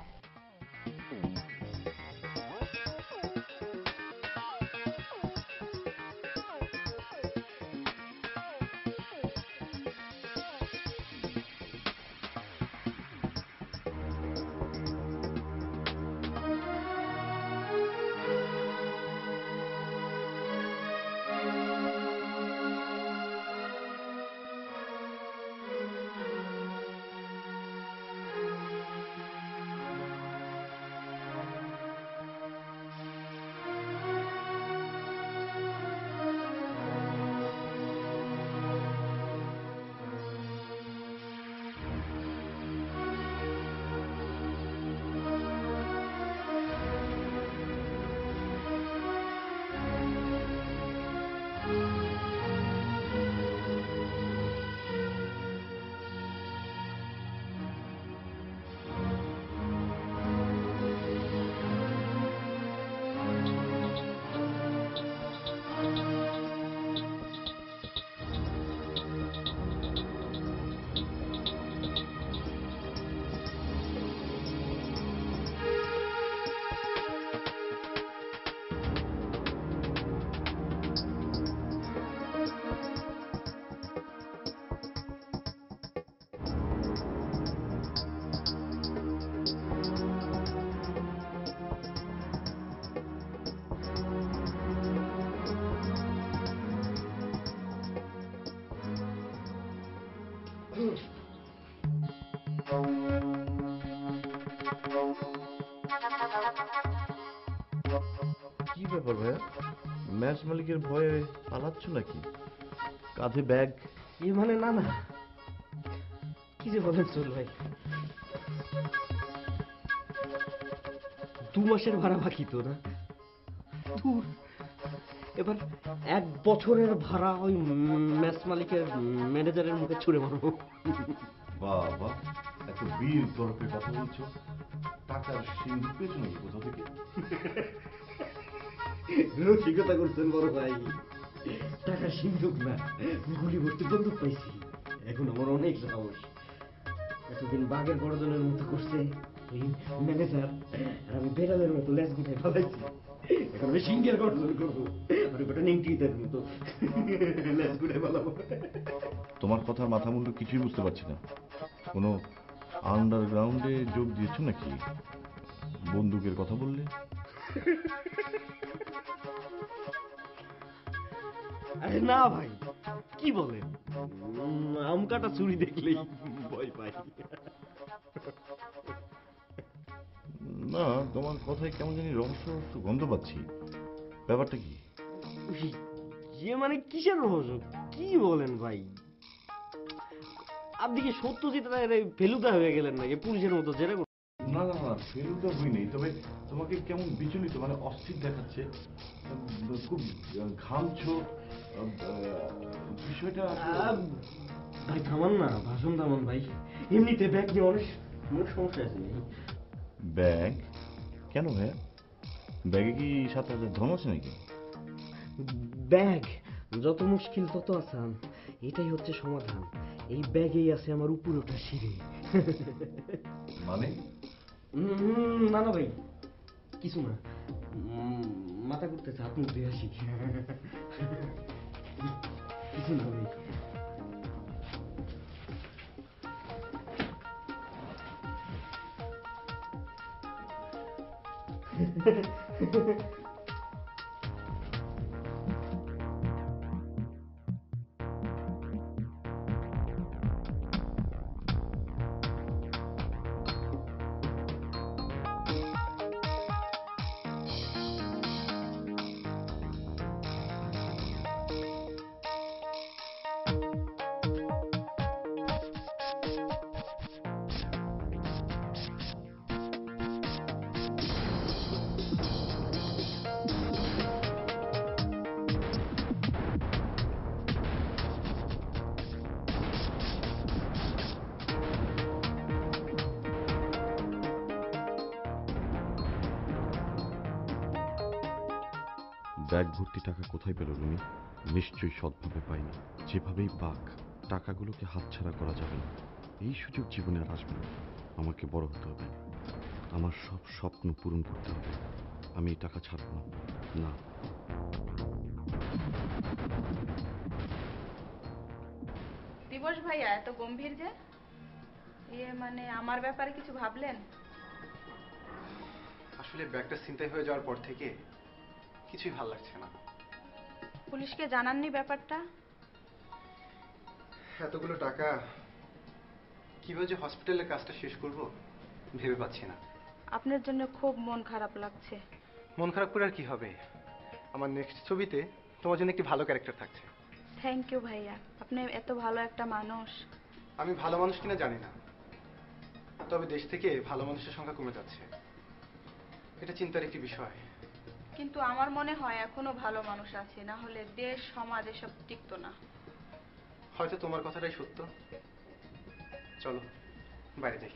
কি ব্যাপার ভাইয়া, ম্যাচ মালিকের ভয়ে পালাচ্ছ নাকি? কাঁধে ব্যাগ? এই মানে না না, কি যে বলেন চল ভাই, 2 মাসের ভাড়া বাকি তো না, ধুর, এবার 1 বছরের ভাড়া ওই ম্যাচ মালিকের ম্যানেজারের মুখে ছুড়ে মারবো। বাবা, এত বীর তরফের কথা বলছো, টাকার সিন্ধু পেয়েছো নাকি কোথাও থেকে? রসিকতা করছেন বড় ভাই, টাকা সিন্ধুক না, গুলি ভর্তি বন্দুক পাইছি। এখন আমার অনেক সাহস। এতদিন বাঘের বড়জনের মতো করছে ওই ম্যানেজার, আর আমি বেড়ালের মতো লেজ গুটাই ফেলাইছি। এখন আমি সিংহের গঠন করবো, আর ওটা নিংটিদের মতো লেজ গুটাই ফেলাবো। তোমার কথার মাথা মুন্ডু কিছুই বুঝতে পারছি না। কোনো আন্ডারগ্রাউন্ডে যোগ দিয়েছো নাকি? বন্দুকের কথা বললে। আরে না ভাই, কি বলেন, আম কাটা চুরি দেখলেই ভয় পাই। না, তোমার কথায় কেমন জানি রহস্য রহস্য গন্ধ পাচ্ছি। ব্যাপারটা কি? যে মানে কিসের রহস্য, কি বলেন ভাই? আপনি কি সত্যজিৎ রায়ের ফেলুদা হয়ে গেলেন নাকি পুলিশের মতো জেরা? না না না, ফেলুদা হই নেই, তবে তোমাকে কেমন বিচলিত, মানে অস্থির দেখাচ্ছে, খুব ঘামছো, বিষয়টা ভাই থামান না, ভাষণ থামান ভাই, এমনিতে ব্যাগ নিয়ে অনেক সমস্যা আছে। ব্যাগ কেন ভাইয়া? ব্যাগে কি 7,000 ধন আছে নাকি? ব্যাগ যত মুশকিল তত আসান, এটাই হচ্ছে সমাধান। এই ব্যাগেই আছে আমার উপরটা সিঁড়ি। মানে? না না ভাই, কিছু না, মাথা ঘুরতেছে, হাত মুখ দিয়ে আসি। কিছু না ভাই। ব্যাগ ভর্তি টাকা কোথায় পেল রুমি? নিশ্চয়ই সৎভাবে পাইনি। যেভাবেই পাক, টাকাগুলোকে হাতছাড়া করা যাবে না। এই সুযোগ জীবনে আর আসবে না। আমাকে বড় হতে হবে, আমার সব স্বপ্ন পূরণ করতে হবে। আমি এই টাকা ছাড়ব না, না। দিবস ভাইয়া এত গম্ভীর যে? মানে আমার ব্যাপারে কিছু ভাবলেন? আসলে ব্যাগটা ছিনতাই হয়ে যাওয়ার পর থেকে কিছুই ভালো লাগছে না। পুলিশকে জানাননি ব্যাপারটা? এতগুলো টাকা কিভাবে যে হসপিটালের কাজটা শেষ করব ভেবে পাচ্ছি না। আপনার জন্য খুব মন খারাপ লাগছে। মন খারাপ করে আর কি হবে? আমার নেক্সট ছবিতে তোমার জন্য একটি ভালো ক্যারেক্টার থাকছে। থ্যাংক ইউ ভাইয়া, আপনি এত ভালো একটা মানুষ। আমি ভালো মানুষ কিনা জানি না, তবে দেশ থেকে ভালো মানুষের সংখ্যা কমে যাচ্ছে, এটা চিন্তার একটি বিষয়। কিন্তু আমার মনে হয় এখনো ভালো মানুষ আছে, না হলে দেশ সমাজ এসব টিকতো না। হয়তো তোমার কথাটাই সত্য। চলো বাইরে যাই।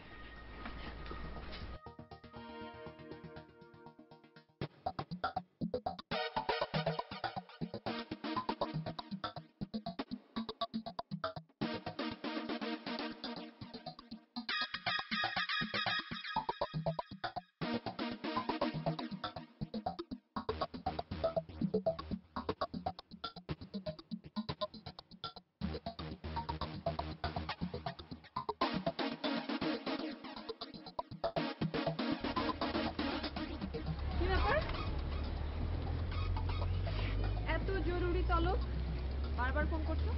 কি ব্যাপার? এত জরুরি তলব, বারবার ফোন করছো?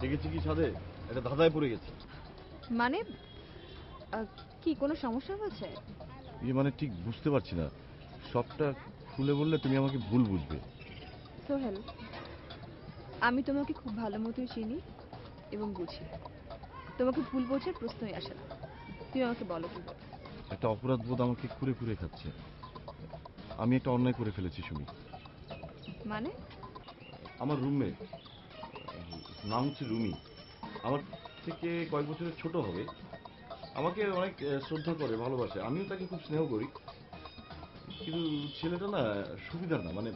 দেখেছি কি ছাদে একটা ধাঁধায় পড়ে গেছে। মানে কি কোনো সমস্যা হয়েছে? মানে ঠিক বুঝতে পারছি না, সবটা খুলে বললে তুমি আমাকে ভুল বুঝবে। সোহেল, আমি তোমাকে খুব ভালো মতোই চিনি এবং বুঝি। তোমাকে ভুল বোঝার প্রশ্নই আসে না। তুমি আমাকে বলো কি বলো। একটা অপরাধ বোধ আমাকে কুরে কুরে খাচ্ছে। আমি একটা অন্যায় করে ফেলেছি সুমি। মানে? আমার রুমমেট, নাম হচ্ছে রুমি, আমার থেকে কয়েক বছরের ছোট হবে, আমাকে অনেক শ্রদ্ধা করে, ভালোবাসে, আমিও তাকে খুব স্নেহ করি। কিন্তু ছেলেটা না সুবিধার না, মানে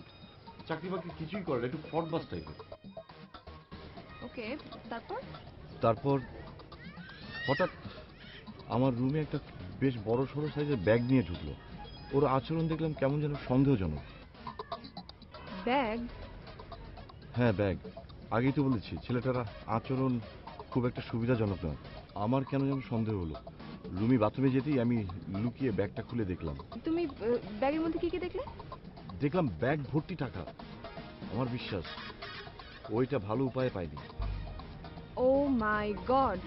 চাকরি বাকরি কিছুই করে না, একটু ফ্রডবাজ টাইপের। ওকে, তারপর? তারপর হঠাৎ আমার রুমে একটা বেশ বড় সড়ো সাইজের ব্যাগ নিয়ে ঢুকলো। ওর আচরণ দেখলাম কেমন যেন সন্দেহজনক। ব্যাগ? হ্যাঁ ব্যাগ। আগেই তো বলেছি ছেলেটার আচরণ খুব একটা সুবিধাজনক নয়। আমার কেন যেন সন্দেহ হলো। রুমি বাথরুমে যেতেই আমি লুকিয়ে ব্যাগটা খুলে দেখলাম। তুমি ব্যাগের মধ্যে কি কি দেখলে? দেখলাম ব্যাগ ভর্তি টাকা। আমার বিশ্বাস ওইটা ভালো উপায়ে পাইনি। ও মাই গড!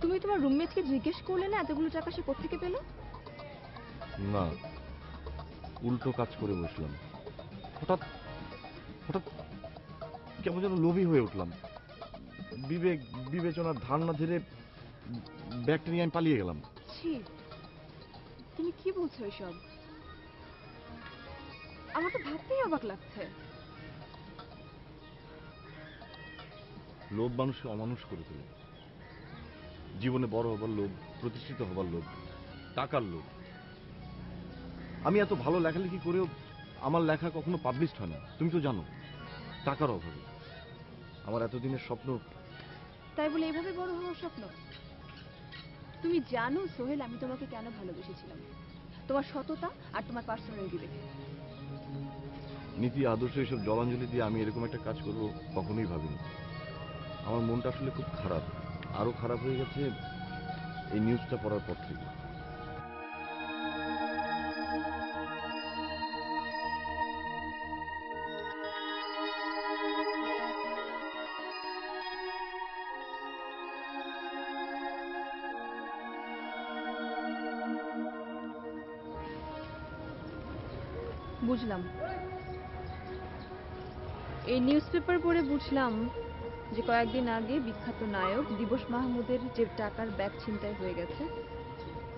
তুমি তোমার রুমমেটকে জিজ্ঞেস করলে না এতগুলো টাকা সে কোত্থেকে পেল? না, উল্টো কাজ করে বসলাম। হঠাৎ হঠাৎ কেমন যেন লোভী হয়ে উঠলাম। বিবেক বিবেচনার ধার না ধরে ব্যাগটা নিয়ে আমি পালিয়ে গেলাম। ছি, তুমি কি বলছো এসব? আমার তো ভাবতেই অবাক লাগছে। লোভ মানুষকে অমানুষ করে তোলে। জীবনে বড় হবার লোভ, প্রতিষ্ঠিত হবার লোভ, টাকার লোভ। আমি এত ভালো লেখালেখি করেও আমার লেখা কখনো পাবলিশড হয় না, তুমি তো জানো, টাকার অভাবে। আমার এতদিনের স্বপ্ন। তাই বলে এভাবে বড় হওয়ার স্বপ্ন? তুমি জানো সোহেল, আমি তোমাকে কেন ভালোবেসেছিলাম? তোমার সততা আর তোমার পার্সোনালিটি দেখে। নীতি আদর্শ এসব জলাঞ্জলি দিয়ে আমি এরকম একটা কাজ করবো কখনোই ভাবিনি। আমার মনটা আসলে খুব খারাপ, আরো খারাপ হয়ে গেছে এই নিউজটা পড়ার পর থেকে। বুঝলাম। এই নিউজ পেপার পড়ে বুঝলাম যে কয়েকদিন আগে বিখ্যাত নায়ক দিবস মাহমুদের যে টাকার ব্যাগ ছিনতাই হয়ে গেছে,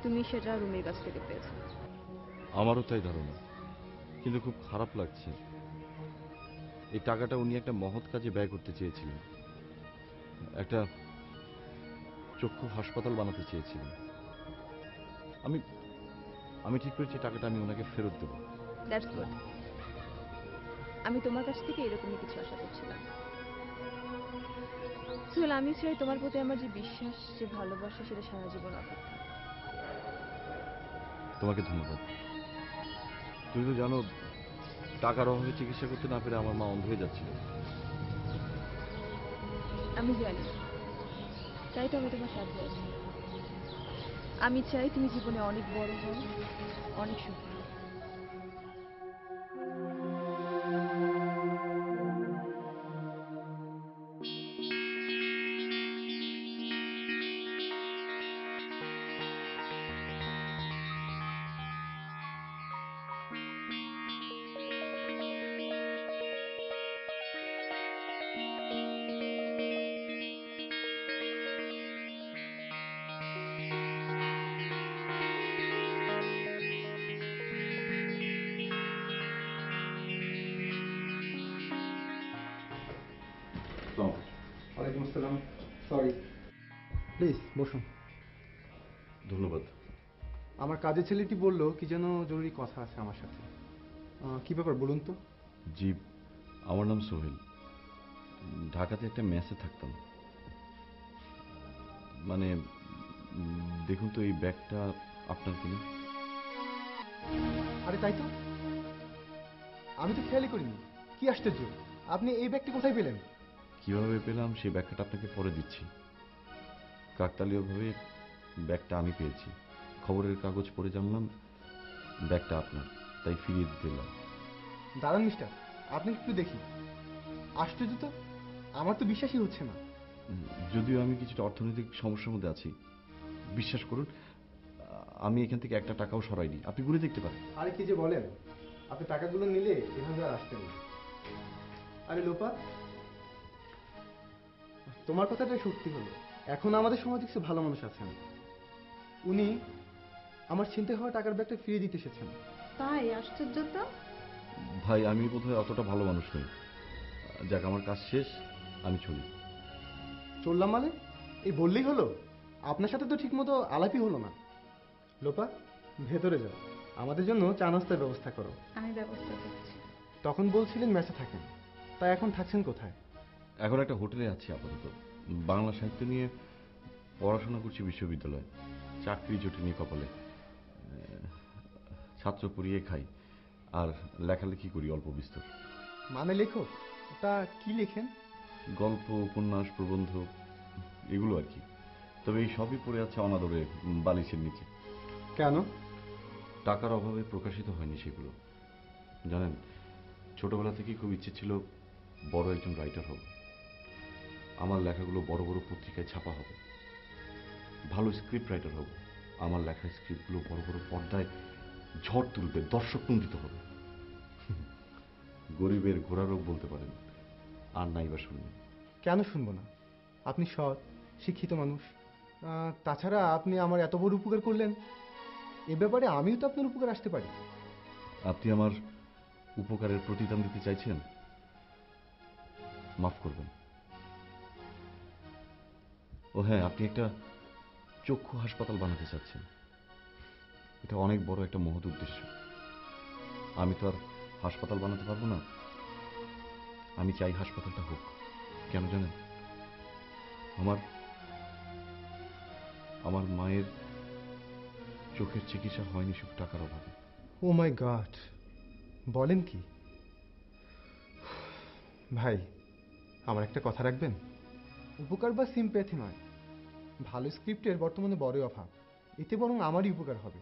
তুমি সেটা রুমের কাছ থেকে পেয়েছো। আমারও তাই ধারণা, কিন্তু খুব খারাপ লাগছে। এই টাকাটা উনি একটা মহৎ কাজে ব্যয় করতে চেয়েছিলেন, একটা চক্ষু হাসপাতাল বানাতে চেয়েছিলেন। আমি আমি ঠিক করেছি টাকাটা আমি ওনাকে ফেরত দেবো। That's good. আমি তোমার কাছ থেকে এরকমই কিছু আশা করছিলাম। সোহেল, আমি চাই তোমার প্রতি আমার যে বিশ্বাস, যে ভালোবাসা, সেটা সারা জীবন অটুট থাকুক। তোমাকে ধন্যবাদ। তুমি তো জানো, টাকার অভাবে চিকিৎসা করতে না পেরে আমার মা অন্ধ হয়ে যাচ্ছিল। আমি জানি, তাই তো আমি তোমার সাথে আছি। আমি চাই তুমি জীবনে অনেক বড় হও, অনেক সুখী হও। ওয়ালাইকুম আসসালাম। সরি, প্লিজ বসুন। ধন্যবাদ। আমার কাজের ছেলেটি বললো কি যেন জরুরি কথা আছে আমার সাথে। কি ব্যাপার বলুন তো? জি, আমার নাম সোহেল। ঢাকাতে একটা মেসে থাকতাম। মানে দেখুন তো, এই ব্যাগটা আপনার কিনা? আরে তাই তো, আমি তো খেয়ালই করিনি। কি আশ্চর্য, আপনি এই ব্যাগটি কোথায় পেলেন? কিভাবে পেলাম সেই ব্যাখ্যাটা আপনাকে পরে দিচ্ছি। কাকতালীয়ভাবে ব্যাগটা আমি পেয়েছি। খবরের কাগজ পড়ে জানলাম ব্যাগটা আপনার, তাই ফিরিয়ে দিতে এলাম। দাঁড়ান মিস্টার, আপনি একটু দেখি। আশ্চর্য তো, আমার তো বিশ্বাসই হচ্ছে না। যদিও আমি কিছুটা অর্থনৈতিক সমস্যার মধ্যে আছি, বিশ্বাস করুন আমি এখান থেকে একটা টাকাও সরাইনি। আপনি ঘুরে দেখতে পারেন। আরে কি যে বলেন, আপনি টাকাগুলো নিলে এভাবে আর আসতেন না। আরে লোপা, তোমার কথাটাই সত্যি হলো। এখন আমাদের সমাজে কিছু ভালো মানুষ আছেন, উনি আমার ছিনতাই হওয়া টাকার ব্যাগটা ফিরিয়ে দিতে এসেছেন। তাই? আশ্চর্য তো। ভাই, আমি বোধহয় অতটা ভালো মানুষ নই। যাক, আমার কাজ শেষ, আমি চলি। চললাম মানে? এই বললেই হলো? আপনার সাথে তো ঠিক মতো আলাপই হলো না। লোপা, ভেতরে যাও, আমাদের জন্য চা নাস্তার ব্যবস্থা করো। আমি ব্যবস্থা করছি। তখন বলছিলেন মেসে থাকেন, তাই এখন থাকছেন কোথায়? এখন একটা হোটেলে আছি আপাতত। বাংলা সাহিত্য নিয়ে পড়াশোনা করছি বিশ্ববিদ্যালয়ে। চাকরি জোটেনি কপালে। ছাত্র পড়িয়ে খাই আর লেখালেখি করি অল্প বিস্তর। মানে লেখক? ওটা কি লেখেন? গল্প, উপন্যাস, প্রবন্ধ, এগুলো আর কি। তবে এই সবই পড়ে আছে অনাদরে বালিশের নিচে। কেন? টাকার অভাবে প্রকাশিত হয়নি সেগুলো। জানেন, ছোটবেলা থেকেই খুব ইচ্ছে ছিল বড় একজন রাইটার হব। আমার লেখাগুলো বড় বড় পত্রিকায় ছাপা হবে। ভালো স্ক্রিপ্ট রাইটার হব। আমার লেখা স্ক্রিপ্টগুলো বড় বড় পর্দায় ঝড় তুলবে, দর্শক নন্দিত হবে। গরিবের ঘোড়ারোগ বলতে পারেন, আর নাইবা শুনবেন। কেন শুনবো না? আপনি সৎ, শিক্ষিত মানুষ। তাছাড়া আপনি আমার এত বড় উপকার করলেন, এ ব্যাপারে আমিও তো আপনার উপকার আসতে পারি। আপনি আমার উপকারের প্রতিদান দিতে চাইছেন? মাফ করবেন। ও হ্যাঁ, আপনি একটা চক্ষু হাসপাতাল বানাতে চাচ্ছেন। এটা অনেক বড় একটা মহৎ উদ্দেশ্য। আমি তো আর হাসপাতাল বানাতে পারবো না। আমি চাই হাসপাতালটা হোক। কেন জানেন? আমার মায়ের চোখের চিকিৎসা হয়নি শুধু টাকার অভাবে। ও মাই গড, বলেন কি? ভাই, আমার একটা কথা রাখবেন? উপকার বা সিম্প্যাথি নয়, ভালো স্ক্রিপ্টের বর্তমানে বড়ই অভাব। এতে বরং আমারই উপকার হবে।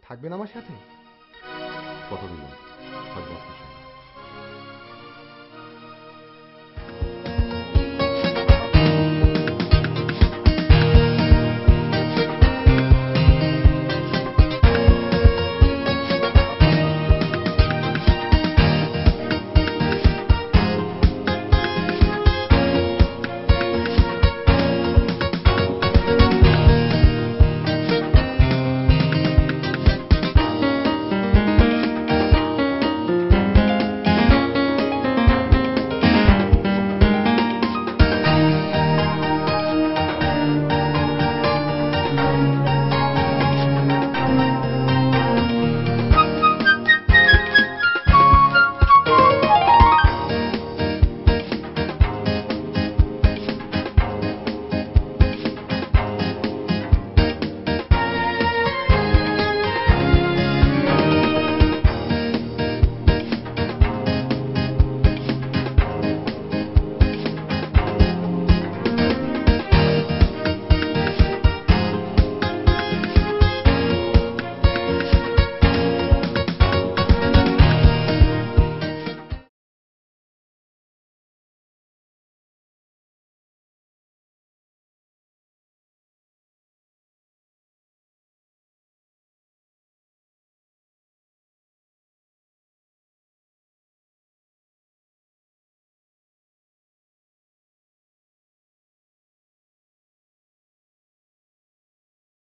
থাকবেন আমার সাথে? কথা দিলাম, থাকবো আপনার সাথে।